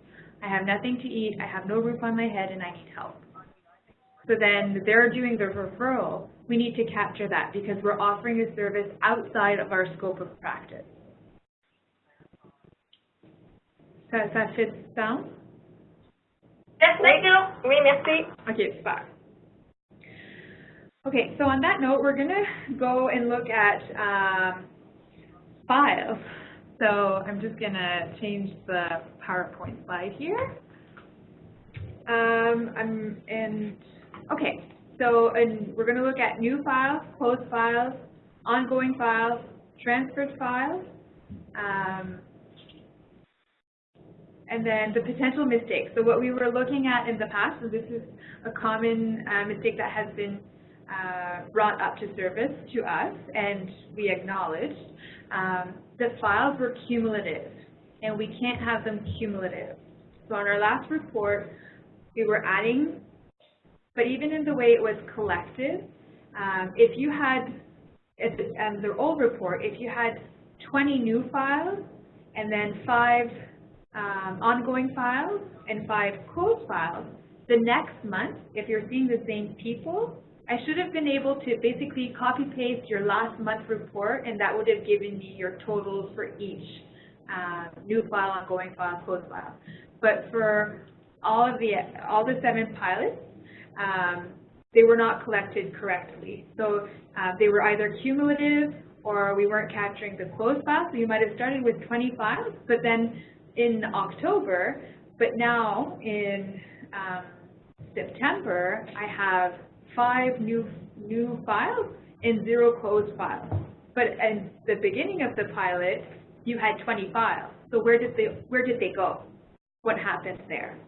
I have nothing to eat, I have no roof on my head, and I need help. So then they're doing the referral. We need to capture that because we're offering a service outside of our scope of practice. Does that fit sound? Yes, thank you. Oui, merci. Okay, super. Okay, so on that note, we're going to go and look at files. So I'm just going to change the PowerPoint slide here. Okay, so we're going to look at new files, closed files, ongoing files, transferred files, and then the potential mistakes. So what we were looking at in the past, so this is a common mistake that has been brought up to service to us, and we acknowledged that files were cumulative, and we can't have them cumulative. So on our last report, we were adding, but even in the way it was collected, if you had, the old report, if you had 20 new files and then 5 ongoing files and 5 closed files, the next month, if you're seeing the same people, I should have been able to basically copy-paste your last month report, and that would have given me your totals for each new file, ongoing file, closed file. But for all the 7 pilots, they were not collected correctly. So they were either cumulative or we weren't capturing the closed files. So you might have started with 20 files, but then in October, but now in September, I have 5 new files and 0 closed files. But at the beginning of the pilot, you had 20 files. So where did they go? What happened there?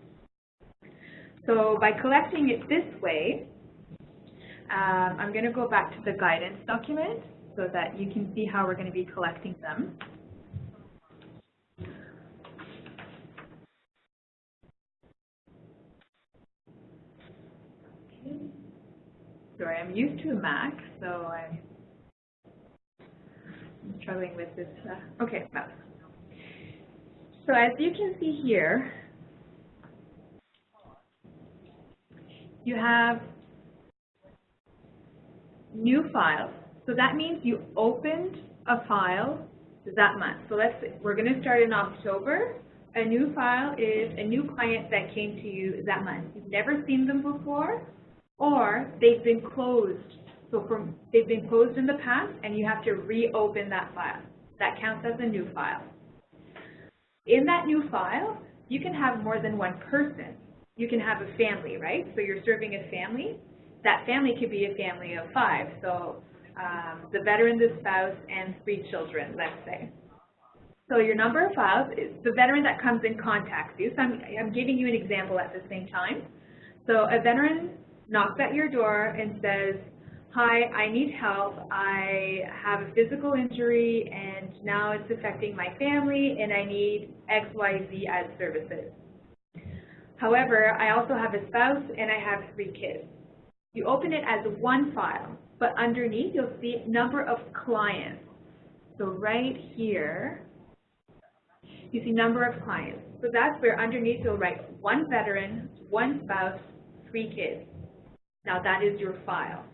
So by collecting it this way, I'm going to go back to the guidance document so that you can see how we're going to be collecting them. Sorry, I'm used to a Mac, so I'm struggling with this. Okay, mouse. So as you can see here, you have new files. So that means you opened a file that month. So we're going to start in October. A new file is a new client that came to you that month. You've never seen them before, or they've been closed. So they've been closed in the past, and you have to reopen that file. That counts as a new file. In that new file, you can have more than one person. You can have a family, right? So you're serving a family. That family could be a family of 5. So the veteran, the spouse, and 3 children, let's say. So your number of files is the veteran that comes and contacts you. So I'm giving you an example at the same time. So a veteran knocks at your door and says, hi, I need help. I have a physical injury and now it's affecting my family and I need XYZ as services. However, I also have a spouse and I have 3 kids. You open it as one file, but underneath you'll see number of clients. So right here, you see number of clients. So that's where underneath you'll write 1 veteran, 1 spouse, 3 kids. Now that is your file.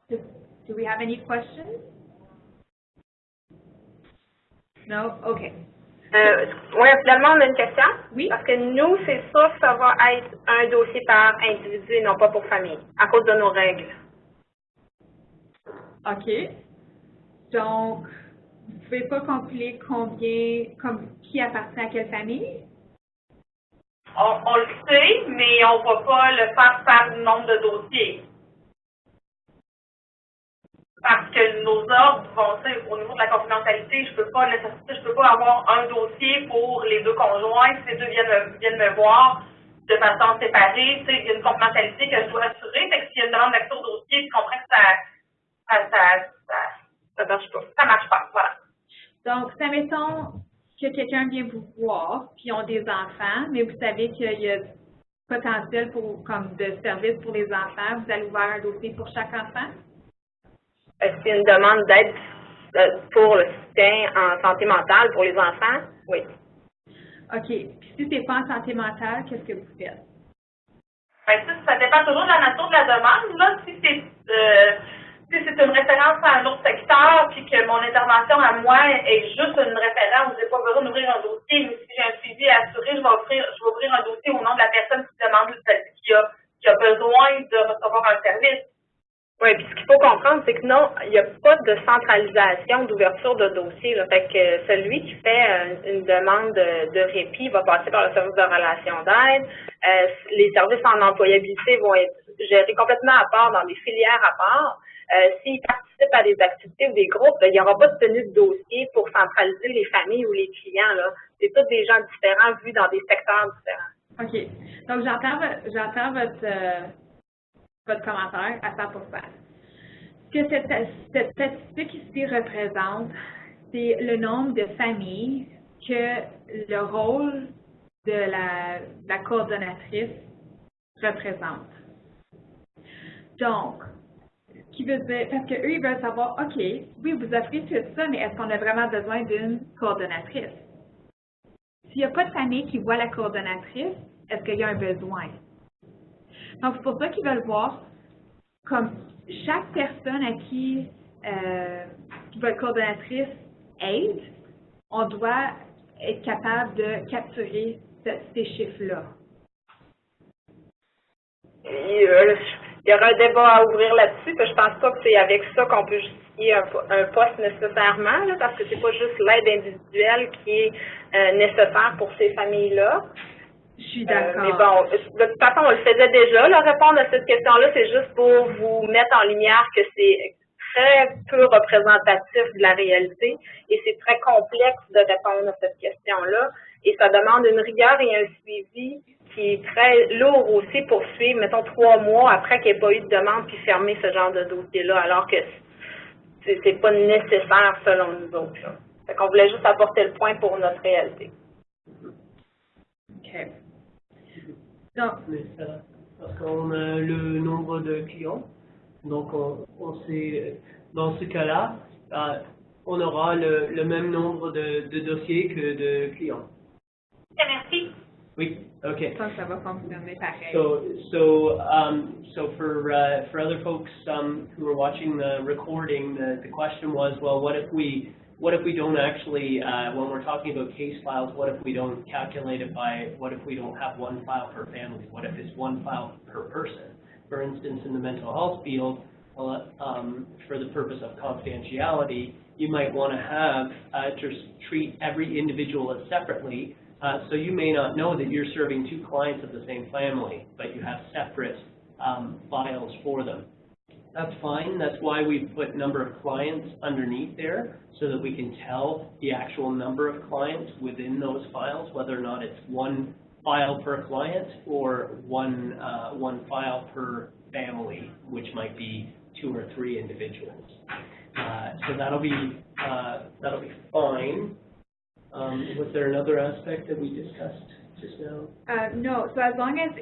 Do we have any questions? No? Okay. Oui, finalement, on a une question. Oui. Parce que nous, c'est sûr que ça va être un dossier par individu et non pas pour famille, à cause de nos règles. OK. Donc, vous ne pouvez pas calculer qui appartient à quelle famille? On le sait, mais on ne va pas le faire par nombre de dossiers. Parce que nos ordres vont, au niveau de la confidentialité, je peux pas avoir un dossier pour les 2 conjoints. Si les 2 viennent me voir de façon séparée, il y a une confidentialité que je dois assurer. Fait que s'il y a une demande d'accès au dossier, je comprends que ça marche pas. Ça marche pas, voilà. Donc, admettons que quelqu'un vient vous voir, puis ils ont des enfants, mais vous savez qu'il y a potentiel comme de service pour les enfants, vous allez ouvrir un dossier pour chaque enfant? C'est une demande d'aide pour le soutien en santé mentale pour les enfants? Oui. OK. Puis si c'est pas en santé mentale, qu'est-ce que vous faites? Ben, ça dépend toujours de la nature de la demande. Là, si c'est une référence à un autre secteur, puis que mon intervention à moi est juste une référence, j'ai pas besoin d'ouvrir un dossier, mais si j'ai un suivi à assurer, je vais ouvrir un dossier au nom de la personne qui demande qui a besoin de recevoir un service. Oui, puis ce qu'il faut comprendre, c'est que non, il n'y a pas de centralisation d'ouverture de dossier. Là. Fait que celui qui fait une demande de répit va passer par le service de relations d'aide. Les services en employabilité vont être gérés complètement à part, dans des filières à part. S'ils participent à des activités ou des groupes, il n'y aura pas de tenue de dossier pour centraliser les familles ou les clients. Là. C'est tous des gens différents vus dans des secteurs différents. OK. Donc, j'entends votre commentaire à 100%. Ce que cette statistique ici représente, c'est le nombre de familles que le rôle de la coordonnatrice représente. Donc, ce qui veut dire, parce qu'eux, ils veulent savoir, OK, oui, vous offrez tout ça, mais est-ce qu'on a vraiment besoin d'une coordonnatrice? S'il n'y a pas de famille qui voit la coordonnatrice, est-ce qu'il y a un besoin? Donc, c'est pour ça qu'ils veulent voir comme chaque personne à qui votre coordonnatrice aide, on doit être capable de capturer ces chiffres-là. Il y aura un débat à ouvrir là-dessus, que je pense pas que c'est avec ça qu'on peut justifier un poste nécessairement, là, parce que c'est pas juste l'aide individuelle qui est nécessaire pour ces familles-là. Je suis d'accord. Mais bon, de toute façon, on le faisait déjà. Là, répondre à cette question-là, c'est juste pour vous mettre en lumière que c'est très peu représentatif de la réalité et c'est très complexe de répondre à cette question-là. Et ça demande une rigueur et un suivi qui est très lourd aussi pour suivre, mettons, 3 mois après qu'il n'y ait pas eu de demande puis fermer ce genre de dossier-là, alors que c'est pas nécessaire selon nous autres. Là. Fait qu'on voulait juste apporter le point pour notre réalité. OK. Donc, parce qu'on a le nombre de clients, donc on sait, dans ce cas-là, on aura le même nombre de dossiers que de clients. Merci. Oui, okay. Ça va fonctionner pareil. So for other folks who are watching the recording, the question was, well, what if we don't actually, when we're talking about case files, what if we don't calculate it by, what if we don't have 1 file per family? What if it's 1 file per person? For instance, in the mental health field, for the purpose of confidentiality, you might want to have, to treat every individual as separately, so you may not know that you're serving 2 clients of the same family, but you have separate files for them. That's fine. That's why we put number of clients underneath there so that we can tell the actual number of clients within those files, whether or not it's 1 file per client or one file per family, which might be 2 or 3 individuals. So that'll be fine. Was there another aspect that we discussed just now? No. So as long as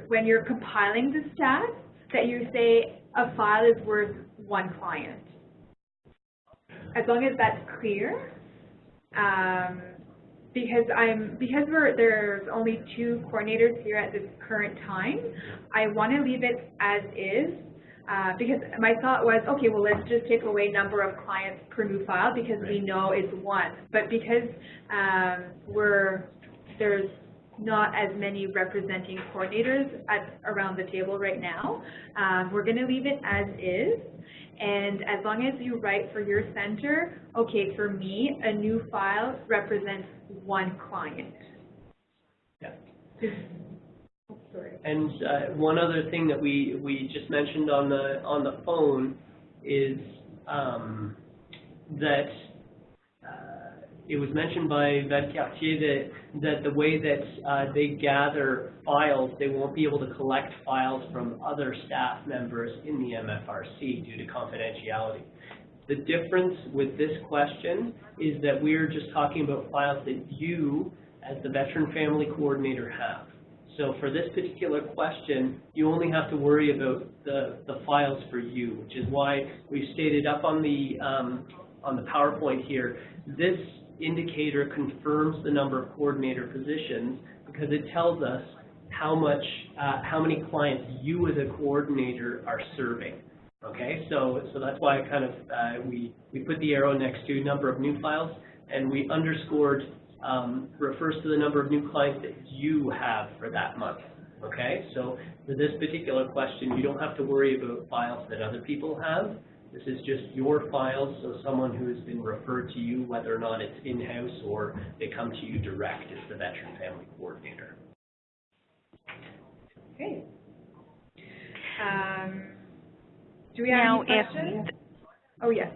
when you're compiling the stats, that you say a file is worth 1 client. as long as that's clear, because there's only 2 coordinators here at this current time, I want to leave it as is, because my thought was, okay, well, let's just take away number of clients per new file because we know it's 1. But because there's not as many representing coordinators around the table right now, we're going to leave it as is. And as long as you write for your center, okay, for me, a new file represents 1 client. Yeah. Oh, sorry. And one other thing that we just mentioned on the phone is that it was mentioned by Valcartier that the way that they gather files, they won't be able to collect files from other staff members in the MFRC due to confidentiality. The difference with this question is that we're just talking about files that you, as the Veteran Family Coordinator, have. So for this particular question, you only have to worry about the files for you, which is why we've stated up on the PowerPoint here, this indicator confirms the number of coordinator positions because it tells us how many clients you as a coordinator are serving. Okay, so that's why I kind of we put the arrow next to number of new files, and we underscored refers to the number of new clients that you have for that month. Okay, so for this particular question, you don't have to worry about files that other people have. This is just your files, so someone who has been referred to you, whether or not it's in-house or they come to you direct as the Veteran Family Coordinator. Okay. Do we have any questions? Oh, yes.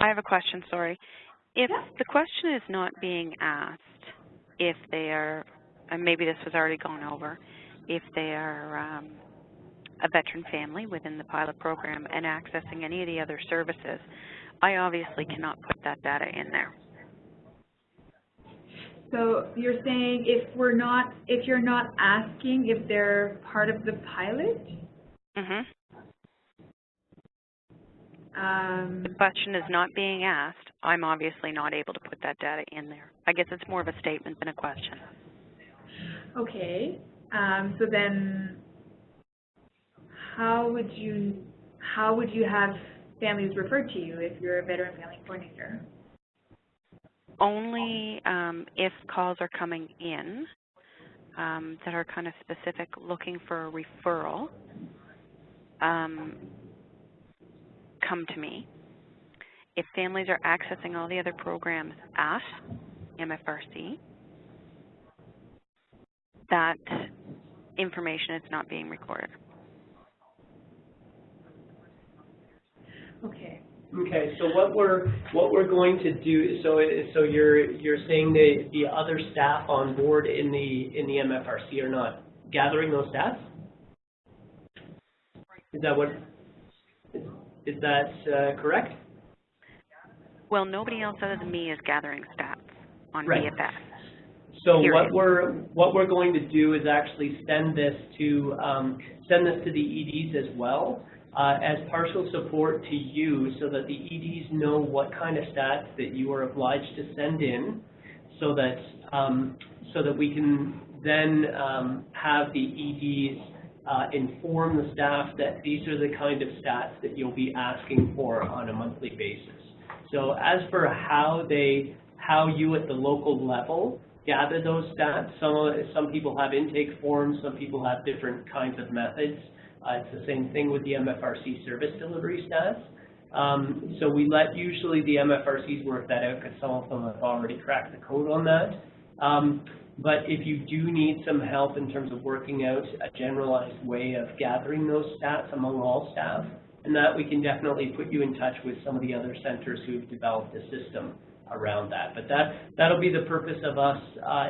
I have a question, sorry. If the question is not being asked, if they are, and maybe this was already gone over, if they are a veteran family within the pilot program and accessing any of the other services, I obviously cannot put that data in there. So you're saying if you're not asking if they're part of the pilot? Mm-hmm. The question is not being asked. I'm obviously not able to put that data in there. I guess it's more of a statement than a question. Okay. So then, how would you have families referred to you if you're a veteran family coordinator? Only if calls are coming in that are kind of specific, looking for a referral, come to me. If families are accessing all the other programs at MFRC, that information is not being recorded. Okay. Okay. So what we're going to do. So you're saying that the other staff on board in the MFRC are not gathering those stats? Is that what? Is that correct? Well, nobody else other than me is gathering stats on VFS. So what we're going to do is actually send this to the EDs as well as partial support to you, so that the EDs know what kind of stats that you are obliged to send in, so that we can then have the EDs inform the staff that these are the kind of stats that you'll be asking for on a monthly basis. So as for how you at the local level gather those stats, some people have intake forms, some people have different kinds of methods. It's the same thing with the MFRC service delivery stats. So we let usually the MFRCs work that out because some of them have already cracked the code on that. But if you do need some help in terms of working out a generalized way of gathering those stats among all staff, and that we can definitely put you in touch with some of the other centers who've developed a system around that. But that'll be the purpose of us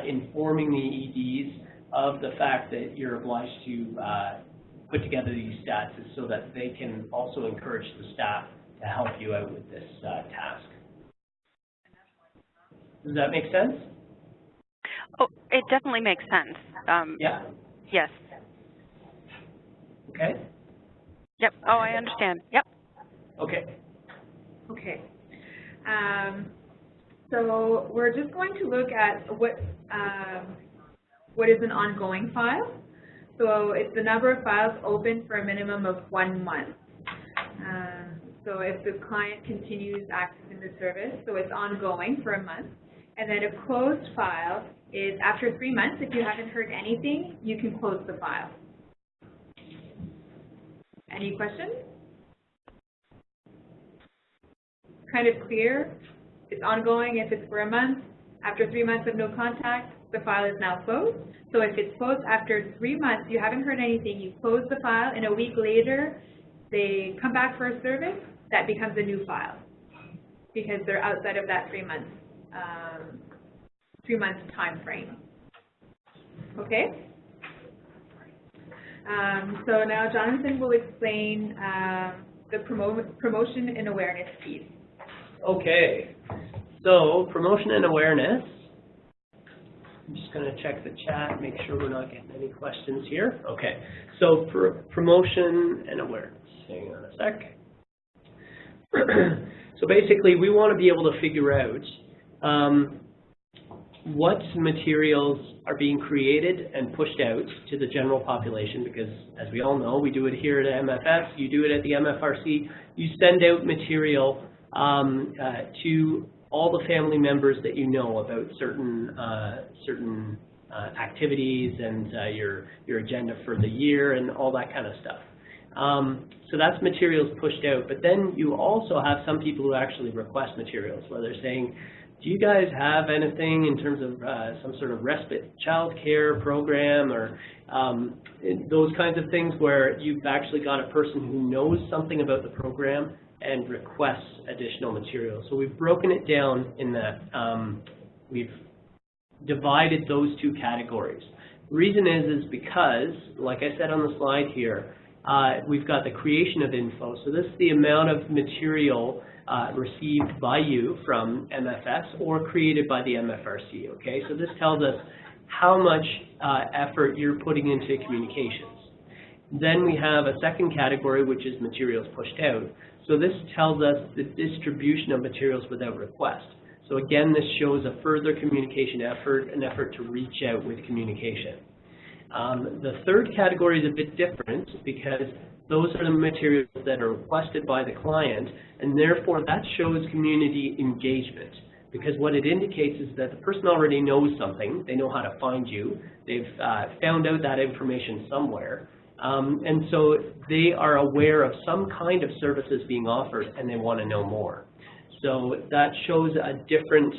informing the EDs of the fact that you're obliged to put together these stats, is so that they can also encourage the staff to help you out with this task. Does that make sense? Oh, it definitely makes sense. Yeah. Yes. Okay. Yep. Oh, I understand. Yep. Okay. Okay. So we're just going to look at what is an ongoing file. So it's the number of files open for a minimum of 1 month. So if the client continues accessing the service, so it's ongoing for a month. And then a closed file is after 3 months, if you haven't heard anything, you can close the file. Any questions? Kind of clear? It's ongoing if it's for a month. After 3 months of no contact, the file is now closed. So if it's closed after 3 months, you haven't heard anything, you close the file, and a week later, they come back for a service, that becomes a new file because they're outside of that 3 month time frame. Okay? So now Jonathan will explain the promotion and awareness piece. Okay, so promotion and awareness. I'm just going to check the chat, make sure we're not getting any questions here. Okay, so promotion and awareness. Hang on a sec. So basically, we want to be able to figure out what materials are being created and pushed out to the general population, because as we all know, we do it here at MFS, you do it at the MFRC, you send out material to all the family members that you know about certain activities and your agenda for the year and all that kind of stuff. So that's materials pushed out, but then you also have some people who actually request materials where they're saying, do you guys have anything in terms of some sort of respite child care program or those kinds of things where you've actually got a person who knows something about the program and requests additional materials. So we've broken it down in that we've divided those two categories. The reason is because, like I said on the slide here, we've got the creation of info. So this is the amount of material received by you from MFS or created by the MFRC, okay? So this tells us how much effort you're putting into communications. Then we have a second category, which is materials pushed out. So this tells us the distribution of materials without request. So again, this shows a further communication effort, an effort to reach out with communication. The third category is a bit different because those are the materials that are requested by the client, and therefore that shows community engagement, because what it indicates is that the person already knows something, they know how to find you, they've found out that information somewhere, and so they are aware of some kind of services being offered and they want to know more. So that shows a different,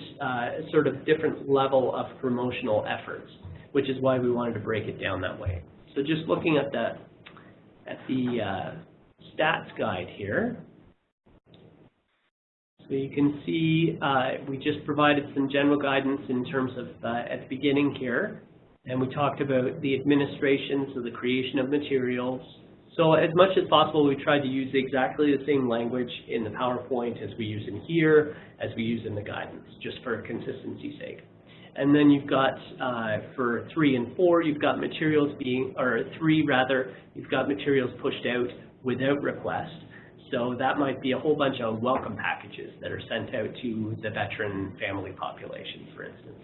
sort of different level of promotional efforts, which is why we wanted to break it down that way. So just looking at the stats guide here, so you can see we just provided some general guidance in terms of at the beginning here, and we talked about the administration, so the creation of materials. So as much as possible, we tried to use exactly the same language in the PowerPoint as we use in here, as we use in the guidance, just for consistency's sake. And then you've got, for 3 and 4, you've got materials being, or 3 rather, you've got materials pushed out without request. So that might be a whole bunch of welcome packages that are sent out to the veteran family population, for instance.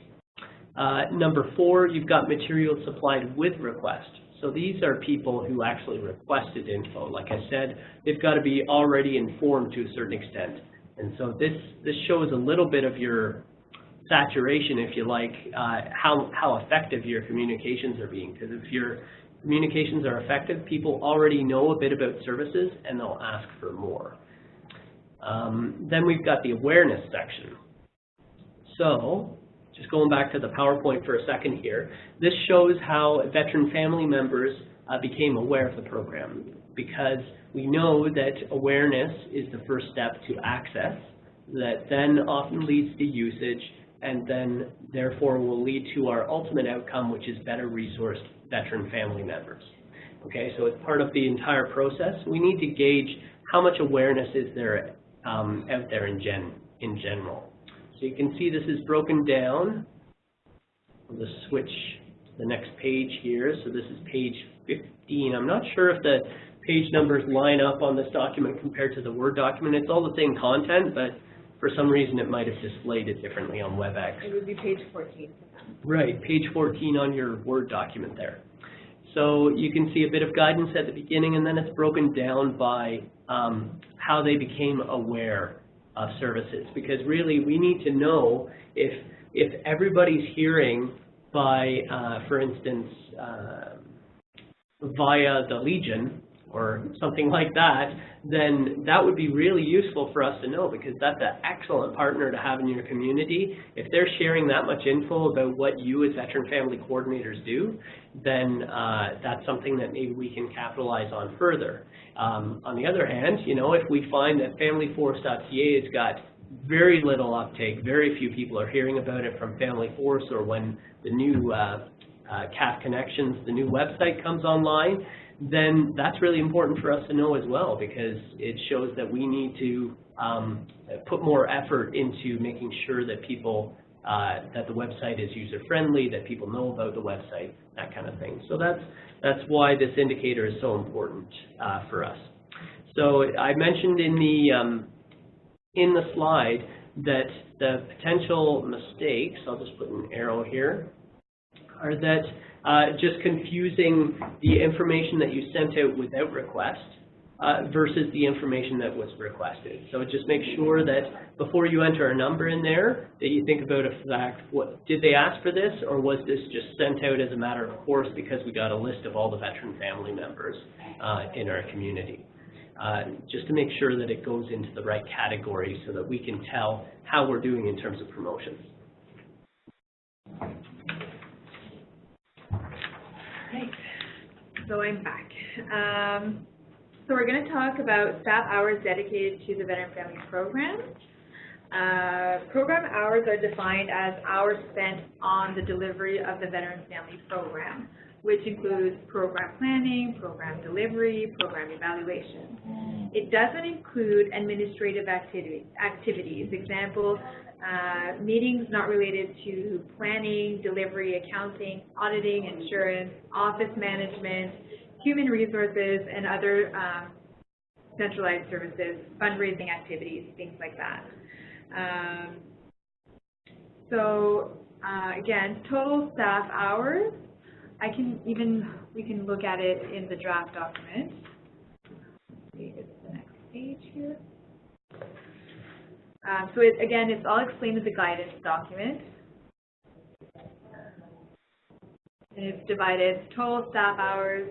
Number 4, you've got materials supplied with request. So these are people who actually requested info. Like I said, they've got to be already informed to a certain extent. And so this shows a little bit of your saturation, if you like, how effective your communications are being. Because if your communications are effective, people already know a bit about services and they'll ask for more. Then we've got the awareness section. So just going back to the PowerPoint for a second here, this shows how veteran family members became aware of the program, because we know that awareness is the first step to access, that then often leads to usage, and then therefore will lead to our ultimate outcome, which is better resourced veteran family members. Okay, so as part of the entire process, we need to gauge how much awareness is there out there in general. So you can see this is broken down. We'll just switch to the next page here. So this is page 15. I'm not sure if the page numbers line up on this document compared to the Word document. It's all the same content, but for some reason it might have displayed it differently on Webex. It would be page 14. Right, page 14 on your Word document there. So you can see a bit of guidance at the beginning, and then it's broken down by how they became aware of services. Because really, we need to know if everybody's hearing by, for instance, via the Legion or something like that, then that would be really useful for us to know, because that's an excellent partner to have in your community. If they're sharing that much info about what you as veteran family coordinators do, then that's something that maybe we can capitalize on further. On the other hand, you know, if we find that FamilyForce.ca has got very little uptake, very few people are hearing about it from Family Force, or when the new CAF Connections, the new website comes online, then that's really important for us to know as well, because it shows that we need to put more effort into making sure that people, that the website is user-friendly, that people know about the website, that kind of thing. So that's why this indicator is so important for us. So I mentioned in the slide that the potential mistakes, I'll just put an arrow here, are that just confusing the information that you sent out without request versus the information that was requested. So just make sure that before you enter a number in there, that you think about a fact, did they ask for this, or was this just sent out as a matter of course because we got a list of all the veteran family members in our community. Just to make sure that it goes into the right category so that we can tell how we're doing in terms of promotions. Right. So I'm back. So we're going to talk about staff hours dedicated to the Veteran Family Program. Program hours are defined as hours spent on the delivery of the Veteran Family Program, which includes program planning, program delivery, program evaluation. It doesn't include administrative activities. Example, meetings not related to planning, delivery, accounting, auditing, insurance, office management, human resources, and other centralized services, fundraising activities, things like that. Again, total staff hours, we can look at it in the draft document. It's the next page here. Again, it's all explained in the guidance document. And it's divided total staff hours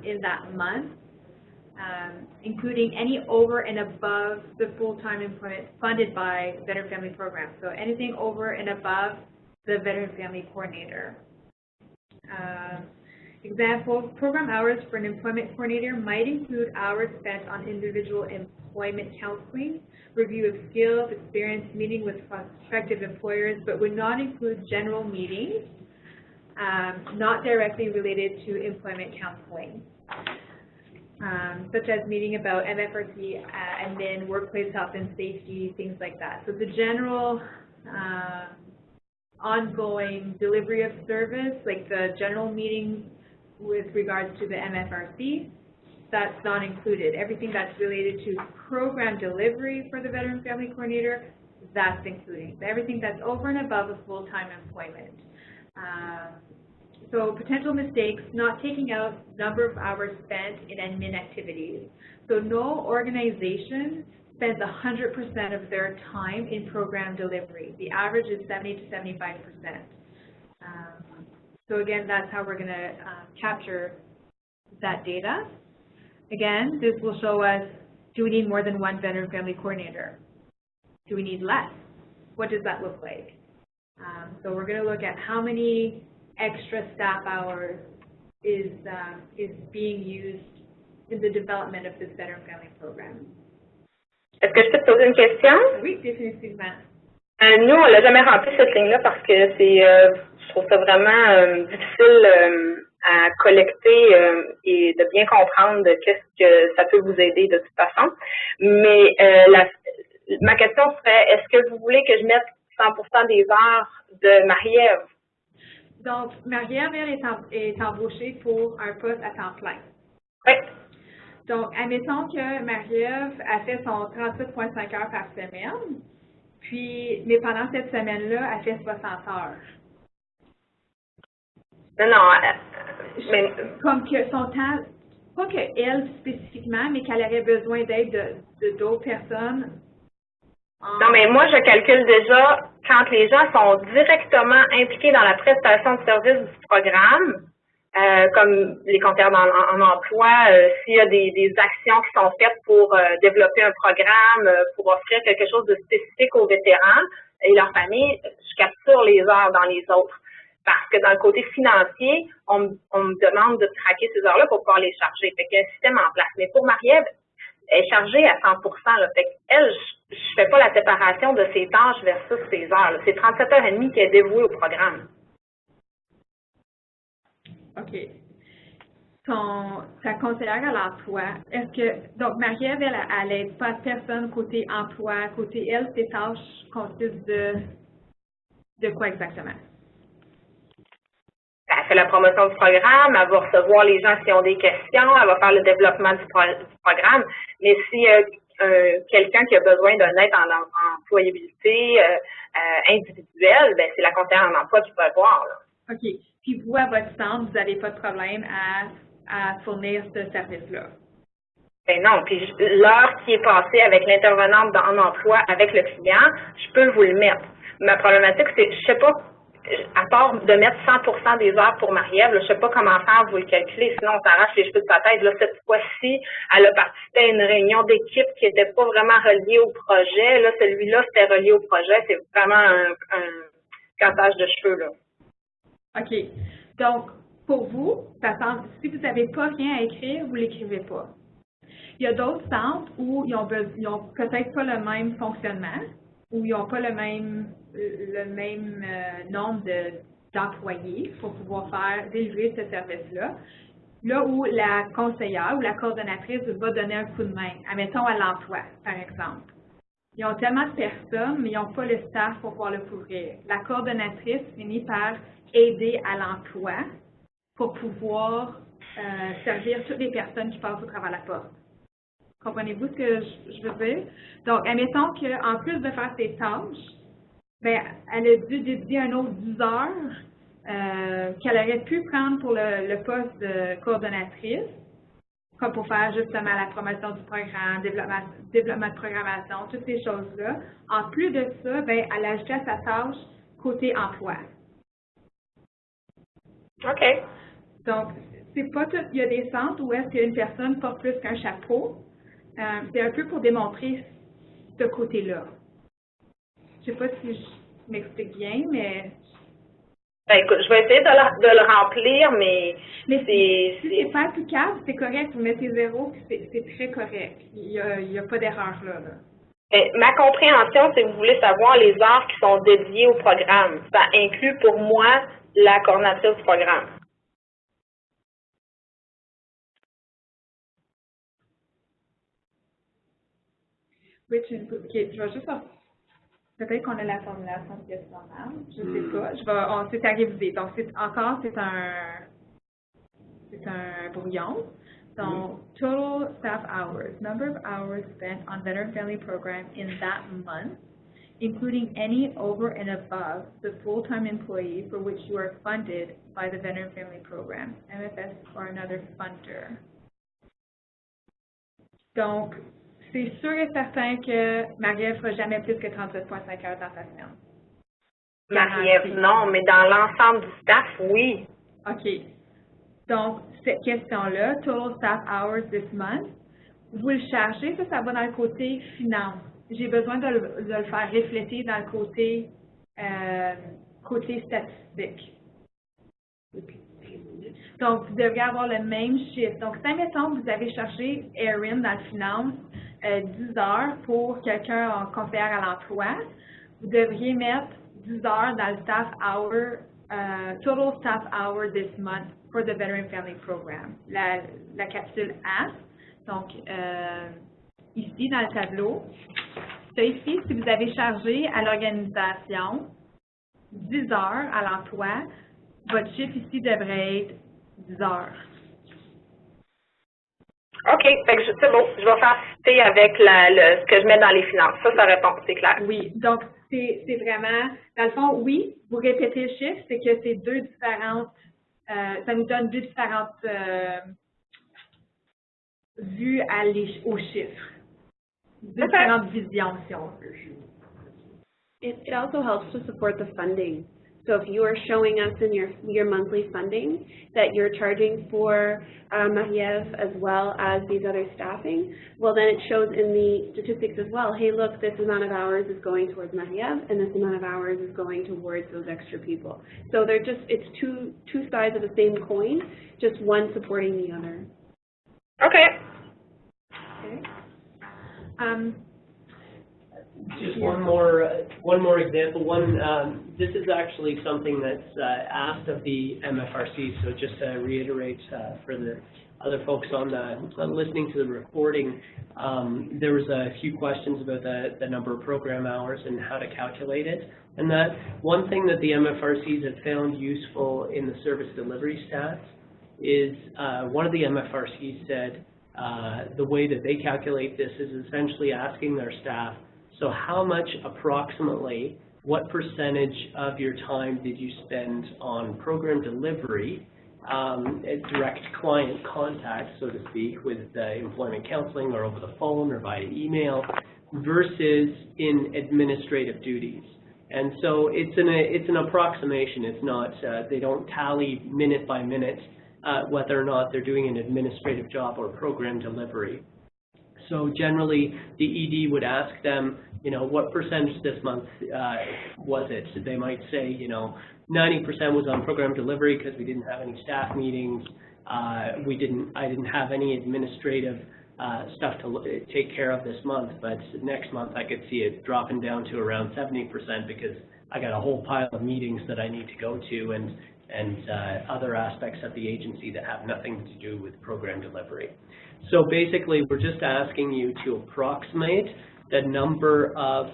in that month, including any over and above the full-time employment funded by Veteran Family Program. So anything over and above the Veteran Family Coordinator. Examples, program hours for an employment coordinator might include hours spent on individual employment counseling, review of skills, experience, meeting with prospective employers, but would not include general meetings, not directly related to employment counseling, such as meeting about MFRC, admin, workplace health and safety, things like that. So the general ongoing delivery of service, like the general meetings with regards to the MFRC, that's not included. Everything that's related to program delivery for the Veteran Family Coordinator, that's including. Everything that's over and above a full-time employment. So potential mistakes, not taking out number of hours spent in admin activities. So no organization spends 100% of their time in program delivery. The average is 70 to 75%. So again, that's how we're going to capture that data. Again, this will show us, do we need more than one Veteran Family Coordinator? Do we need less? What does that look like? So we're going to look at how many extra staff hours is being used in the development of this Veteran Family Program. Est-ce que je peux te poser une question? Oui, définitivement. Nous, on l'a jamais rempli cette ligne-là parce que c'est, je trouve ça vraiment difficile à collecter et de bien comprendre qu'est-ce que ça peut vous aider de toute façon. Mais ma question serait, est-ce que vous voulez que je mette 100% des heures de Marie-Ève? Donc, Marie-Ève, elle est embauchée pour un poste à temps plein. Oui. Donc, admettons que Marie-Ève a fait son 37,5 heures par semaine, mais pendant cette semaine-là, elle fait 60 heures. Mais... Comme que son temps, pas qu'elle spécifiquement, mais qu'elle aurait besoin d'aide de d'autres personnes. Non, mais moi, je calcule déjà quand les gens sont directement impliqués dans la prestation de service du programme, comme les compteurs en emploi, s'il y a des actions qui sont faites pour développer un programme, pour offrir quelque chose de spécifique aux vétérans et leurs familles, je capture les heures dans les autres. Parce que dans le côté financier, on me demande de traquer ces heures-là pour pouvoir les charger. Fait qu'il y a un système en place. Mais pour Marie-Ève, elle est chargée à 100%. Là. Fait qu'elle, je fais pas la séparation de ses tâches versus ses heures. C'est 37h30 qui est dévouée au programme. OK. Ta conseillère à l'emploi, est-ce que, donc Marie-Ève, elle n'aide pas personne côté emploi, côté elle, ses tâches consistent de quoi exactement? Elle fait la promotion du programme, elle va recevoir les gens qui ont des questions, elle va faire le développement du programme, mais si quelqu'un qui a besoin d'un aide en employabilité individuelle, ben c'est la conseillère en emploi qui peut le voir. Là. OK. Puis vous, à votre centre, vous n'avez pas de problème à fournir ce service-là? Ben non, puis l'heure qui est passée avec l'intervenante en emploi avec le client, je peux vous le mettre. Ma problématique, c'est, je sais pas, à part de mettre 100% des heures pour Marie-Ève, je ne sais pas comment faire, vous le calculer, sinon on s'arrache les cheveux de sa tête. Là, cette fois-ci, elle a participé à une réunion d'équipe qui n'était pas vraiment reliée au projet. Là, celui-là, c'était relié au projet. C'est vraiment un cassage de cheveux, là. OK. Donc, pour vous, si vous n'avez pas rien à écrire, vous ne l'écrivez pas. Il y a d'autres centres où ils ont peut-être pas le même fonctionnement, où ils n'ont pas le même nombre d'employés pour pouvoir délivrer ce service-là. Là où la conseillère ou la coordonnatrice va donner un coup de main, admettons à l'emploi, par exemple. Ils ont tellement de personnes, mais ils n'ont pas le staff pour pouvoir le couvrir. La coordonnatrice finit par aider à l'emploi pour pouvoir servir toutes les personnes qui passent au travers de la porte. Comprenez-vous ce que je veux dire? Donc, admettons qu'en plus de faire ses tâches, ben, elle a dû dédier un autre 10 heures qu'elle aurait pu prendre pour le poste de coordonnatrice, comme pour faire justement la promotion du programme, développement de programmation, toutes ces choses-là. En plus de ça, ben, elle a ajouté à sa tâche côté emploi. OK. Donc, c'est pas tout. Il y a des centres où est-ce qu'une personne porte plus qu'un chapeau. C'est un peu pour démontrer ce côté-là. Je ne sais pas si je m'explique bien, mais... Ben, écoute, je vais essayer de le remplir, mais si c'est pas applicable, c'est correct. Vous mettez 0, puis c'est très correct. Il y a pas d'erreur là. Ben, ma compréhension, c'est que vous voulez savoir les heures qui sont dédiées au programme. Ça inclut pour moi la coordonnatrice du programme. Oui, OK, je vais juste... Peut-être qu'on a la formulation de questionnaire, je ne sais pas. C'est à réviser. Donc, c'est un brouillon. Donc, total staff hours, number of hours spent on veteran-friendly program in that month, including any over and above the full-time employee for which you are funded by the veteran-friendly program, MFS or another funder. Donc, c'est sûr et certain que Marie-Ève ne fera jamais plus que 37,5 heures dans sa semaine. Marie-Ève, non, mais dans l'ensemble du staff, oui. OK. Donc, cette question-là, Total Staff Hours this month, vous le chargez, ça va dans le côté finance. J'ai besoin de le faire refléter dans le côté statistique. Donc, vous devriez avoir le même chiffre. Donc, si, admettons, vous avez chargé Erin dans le finance 10 heures pour quelqu'un en conseillère à l'emploi, vous devriez mettre 10 heures dans le staff hour, total staff hour this month for the Veteran Family Program. La capsule A, donc ici dans le tableau, ça ici, si vous avez chargé à l'organisation 10 heures à l'emploi, votre chiffre ici devrait être 10 heures. OK, c'est beau. Je vais faire citer avec ce que je mets dans les finances. Ça répond, c'est clair. Oui, donc c'est vraiment, dans le fond, oui, vous répétez le chiffre, c'est que c'est deux différentes, ça nous donne deux différentes vues aux chiffres, deux différentes visions, si on veut. It also helps to support the funding. So if you are showing us in your monthly funding that you're charging for Marie-Ève as well as these other staffing, well then it shows in the statistics as well, hey look, this amount of hours is going towards Marie-Ève and this amount of hours is going towards those extra people. So they're just, it's two sides of the same coin, just one supporting the other. Okay. Just one more example. This is actually something that's asked of the MFRC. So just to reiterate for the other folks listening to the recording, there was a few questions about the number of program hours and how to calculate it. And that one thing that the MFRCs have found useful in the service delivery stats is one of the MFRCs said the way that they calculate this is essentially asking their staff, so how much approximately, what percentage of your time did you spend on program delivery, direct client contact, so to speak, with employment counseling or over the phone or via email, versus in administrative duties? And so it's an approximation. It's not, they don't tally minute by minute whether or not they're doing an administrative job or program delivery. So generally, the ED would ask them, you know, what percentage this month was it? So they might say, you know, 90% was on program delivery because we didn't have any staff meetings. I didn't have any administrative stuff to take care of this month, but next month I could see it dropping down to around 70% because I got a whole pile of meetings that I need to go to and other aspects of the agency that have nothing to do with program delivery. So basically, we're just asking you to approximate the number of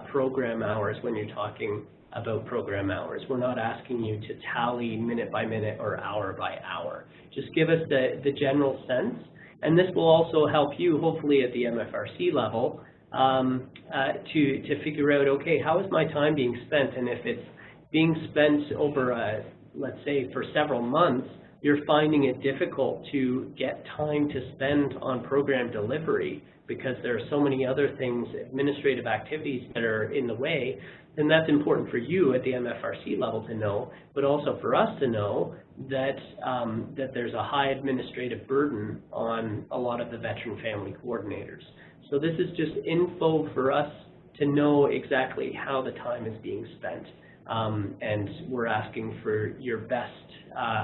program hours when you're talking about program hours. We're not asking you to tally minute by minute or hour by hour. Just give us the general sense, and this will also help you, hopefully at the MFRC level, to figure out, okay, how is my time being spent? And if it's being spent over, let's say, for several months, you're finding it difficult to get time to spend on program delivery because there are so many other things, administrative activities that are in the way, then that's important for you at the MFRC level to know, but also for us to know that, that there's a high administrative burden on a lot of the veteran family coordinators. So this is just info for us to know exactly how the time is being spent. And we're asking for your best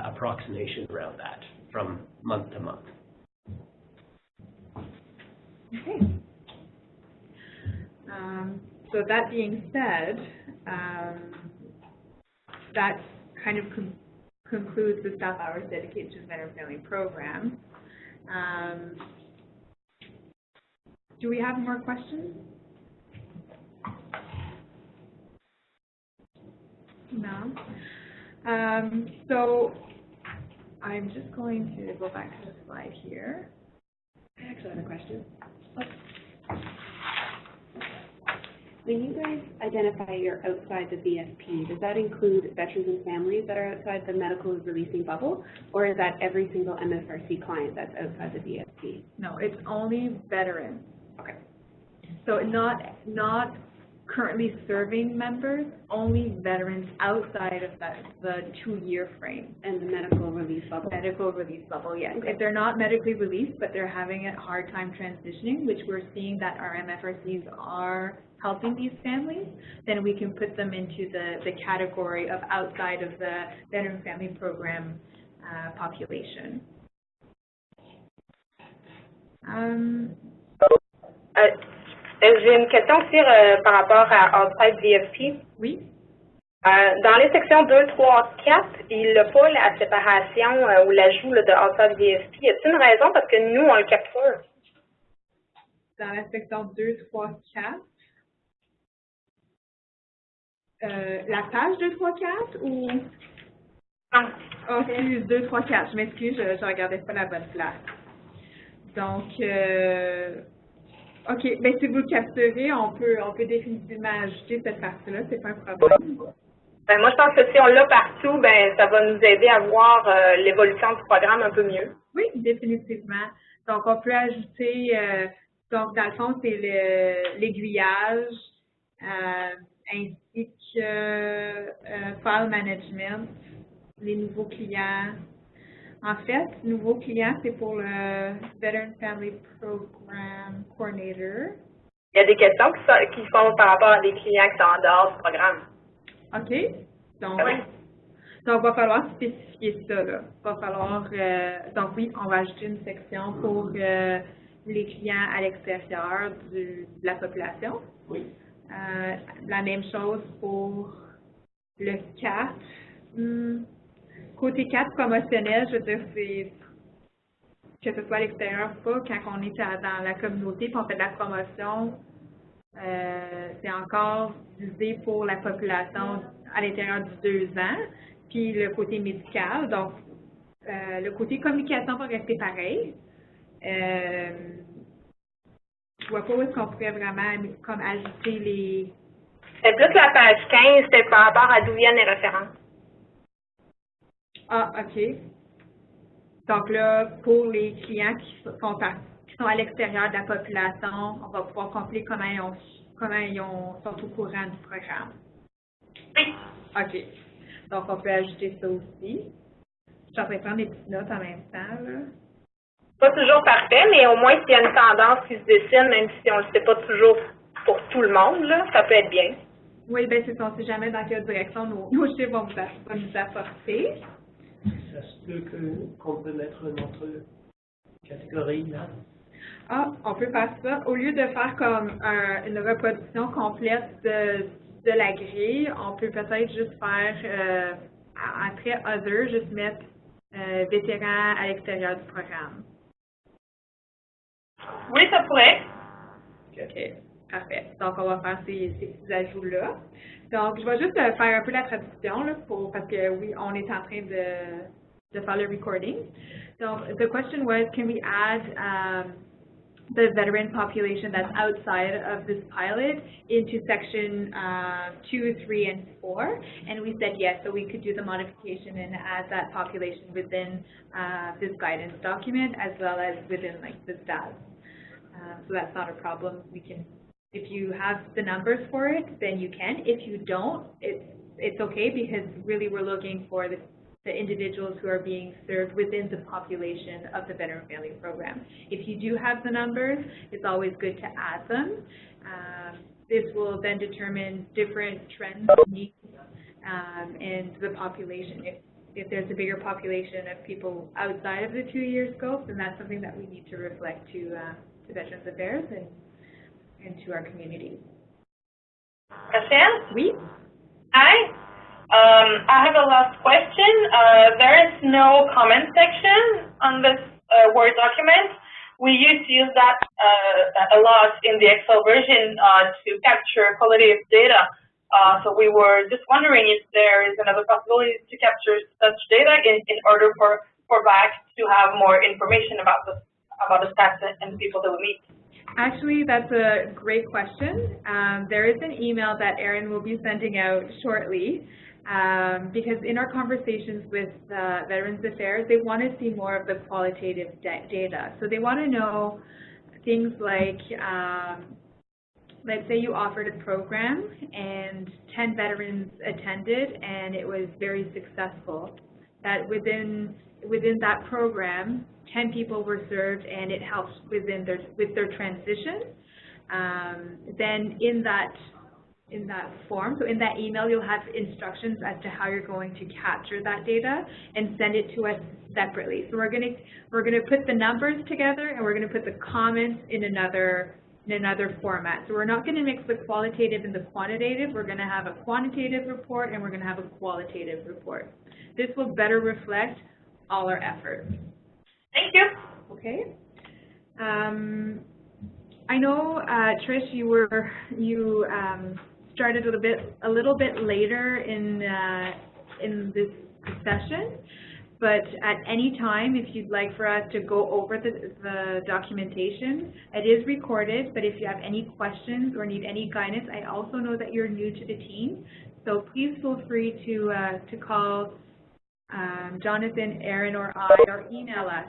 approximation around that from month to month. Okay. So that being said, that kind of concludes the staff hours dedicated to the veteran family program. Do we have more questions? No. So I'm just going to go back to the slide here. I actually have a question. When you guys identify you're outside the VFP, does that include veterans and families that are outside the medical releasing bubble, or is that every single MFRC client that's outside the VFP? No, it's only veterans. Okay. So not currently serving members, only veterans outside of the 2-year frame. And the medical release bubble? Medical release bubble, yes. Okay. If they're not medically released, but they're having a hard time transitioning, which we're seeing that our MFRCs are helping these families, then we can put them into the category of outside of the veteran family program population. J'ai une question aussi par rapport à Outside VFP. Oui. Dans les sections 2, 3, 4, il n'a pas la séparation ou l'ajout de Outside VFP. Y a-t-il une raison? Parce que nous, on le capture. Dans la section 2, 3, 4, la page 2, 3, 4 ou? Non. Oh, excuse, 2, 3, 4. Je m'excuse, je regardais pas la bonne place. Donc, OK, bien si vous le capturez, on peut définitivement ajouter cette partie-là, c'est pas un problème. Ben, moi, je pense que si on l'a partout, ben ça va nous aider à voir l'évolution du programme un peu mieux. Oui, définitivement. Donc, on peut ajouter, donc dans le fond, c'est l'aiguillage, ainsi que file management, les nouveaux clients. En fait, nouveaux clients, c'est pour le Veteran Family Program Coordinator. Il y a des questions qui sont par rapport à des clients qui sont en dehors du programme. OK. Donc, il va falloir spécifier ça, là. Il va falloir, donc oui, on va ajouter une section pour les clients à l'extérieur de la population. Oui. La même chose pour le 4. Côté 4 promotionnel, je veux dire, c'est que ce soit à l'extérieur ou pas, quand on est dans la communauté et on fait de la promotion, c'est encore visé pour la population à l'intérieur du 2 ans. Puis le côté médical, donc le côté communication va rester pareil. Je vois pas où est-ce qu'on pourrait vraiment comme ajouter les... C'est plus la page 15, c'est par rapport à d'où viennent les références. Ah, OK. Donc là, pour les clients qui sont à l'extérieur de la population, on va pouvoir compléter comment ils sont au courant du programme. Oui. OK. Donc, on peut ajouter ça aussi. Je suis en train de prendre des petites notes en même temps, là. Pas toujours parfait, mais au moins s'il y a une tendance qui se dessine, même si on ne le sait pas toujours pour tout le monde, là, ça peut être bien. Oui, bien c'est ça. On ne sait jamais dans quelle direction nos chiffres vont nous apporter. Ça se peut qu'on peut mettre notre catégorie là. Ah, on peut faire ça. Au lieu de faire comme une reproduction complète de la grille, on peut peut-être juste faire, après « Other », juste mettre vétérans à l'extérieur du programme. Oui, ça pourrait. OK, parfait. Donc, on va faire ces petits ajouts-là. Donc, je vais juste faire un peu la traduction, là, parce que oui, on est en train de faire le recording. Donc, the question was, can we add the veteran population that's outside of this pilot into section 2, 3, and 4? And we said yes, so we could do the modification and add that population within this guidance document as well as within like the stats. So that's not a problem. We can, if you have the numbers for it, then you can. If you don't, it's okay, because really we're looking for the individuals who are being served within the population of the Veteran Family Program. If you do have the numbers, it's always good to add them. This will then determine different trends and needs in the population. If there's a bigger population of people outside of the 2-year scope, then that's something that we need to reflect to Veterans Affairs and to our community. Rachel? Oui? Hi. I have a last question. There is no comment section on this Word document. We used to use that a lot in the Excel version to capture qualitative data. So we were just wondering if there is another possibility to capture such data in order for VAC to have more information about the stats and people that we meet. Actually, that's a great question. There is an email that Erin will be sending out shortly, because in our conversations with Veterans Affairs, they want to see more of the qualitative data. So they want to know things like, let's say you offered a program and 10 veterans attended and it was very successful. That within that program, 10 people were served and it helps with their transition. Then in that form, so in that email, you'll have instructions as to how you're going to capture that data and send it to us separately. So we're gonna put the numbers together and we're gonna put the comments in another format. So we're not gonna mix the qualitative and the quantitative. We're gonna have a quantitative report and we're gonna have a qualitative report. This will better reflect all our efforts. Thank you. Okay. I know, Trish, you started a little bit later in this session. But at any time, if you'd like for us to go over the documentation, it is recorded, but if you have any questions or need any guidance, I also know that you're new to the team, so please feel free to call Jonathan, Aaron, or I, or email us,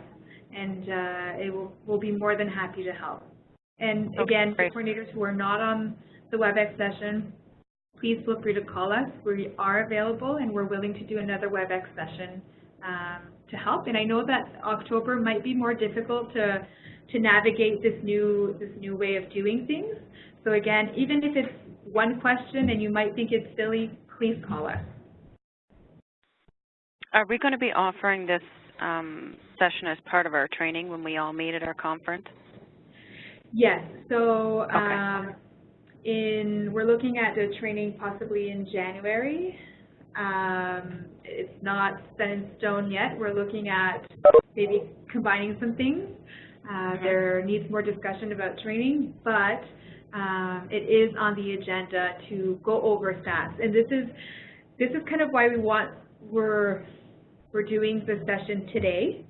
and we'll be more than happy to help. And again, for coordinators who are not on the WebEx session, please feel free to call us. We are available, and we're willing to do another WebEx session to help. And I know that October might be more difficult to navigate this new way of doing things. So again, even if it's one question and you might think it's silly, please call us. Are we going to be offering this session as part of our training when we all meet at our conference? Yes. So we're looking at the training possibly in January. It's not set in stone yet. We're looking at maybe combining some things. There needs more discussion about training, but it is on the agenda to go over stats. And this is kind of why we're doing the session today.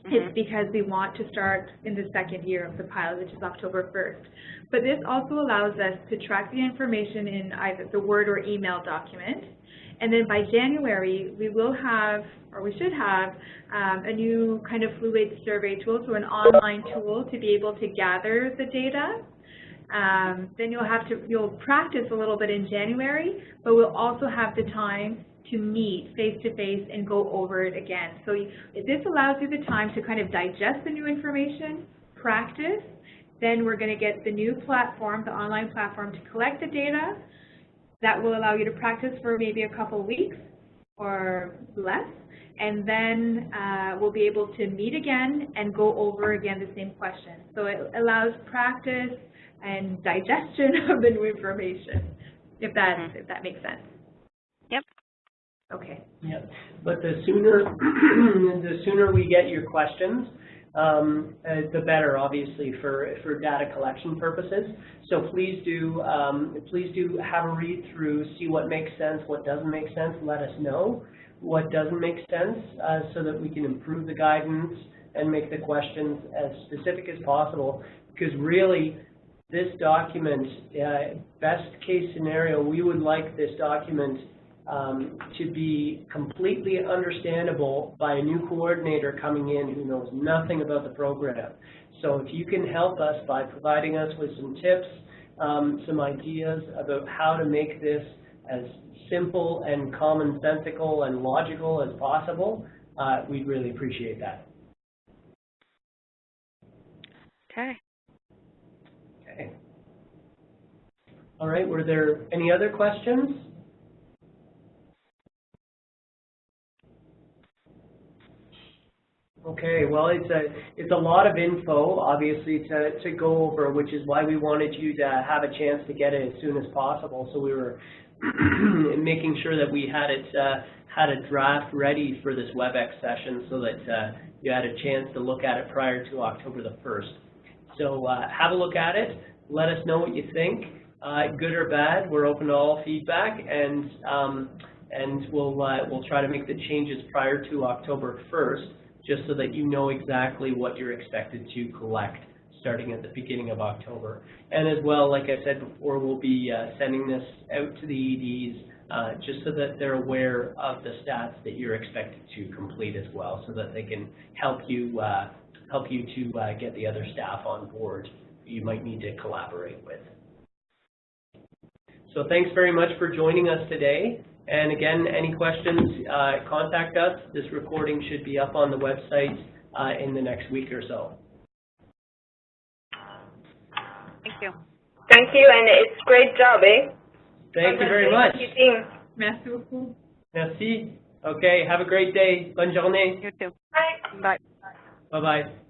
It's because we want to start in the second year of the pilot, which is October 1st. But this also allows us to track the information in either the Word or email document. And then by January, we will have, or we should have, a new kind of fluid survey tool, so an online tool to be able to gather the data. Then you'll practice a little bit in January, but we'll also have the time to meet face-to-face and go over it again. So this allows you the time to kind of digest the new information, practice. Then we're going to get the new platform, the online platform, to collect the data. That will allow you to practice for maybe a couple weeks or less. And then we'll be able to meet again and go over again the same question. So it allows practice and digestion of the new information, if that makes sense. Yep. Okay. Yep. But the sooner we get your questions, the better, obviously, for data collection purposes. So please do have a read through, see what makes sense, what doesn't make sense. Let us know what doesn't make sense, so that we can improve the guidance and make the questions as specific as possible. Because really, this document, best case scenario, we would like this document to be completely understandable by a new coordinator coming in who knows nothing about the program. So if you can help us by providing us with some tips, some ideas about how to make this as simple and commonsensical and logical as possible, we'd really appreciate that. Okay. Okay. All right, were there any other questions? Okay, well, it's a lot of info, obviously, to go over, which is why we wanted you to have a chance to get it as soon as possible. So we were making sure that we had a draft ready for this WebEx session, so that you had a chance to look at it prior to October the 1st. So have a look at it. Let us know what you think, good or bad. We're open to all feedback, and we'll try to make the changes prior to October 1st. Just so that you know exactly what you're expected to collect starting at the beginning of October. And as well, like I said before, we'll be sending this out to the EDs just so that they're aware of the stats that you're expected to complete as well, so that they can help you to get the other staff on board you might need to collaborate with. So thanks very much for joining us today. And again, any questions, contact us. This recording should be up on the website in the next week or so. Thank you. Thank you, and it's a great job, eh? Thank you very much. Merci beaucoup. Merci. Okay, have a great day. Bonne journée. You too. Bye. Bye. Bye-bye.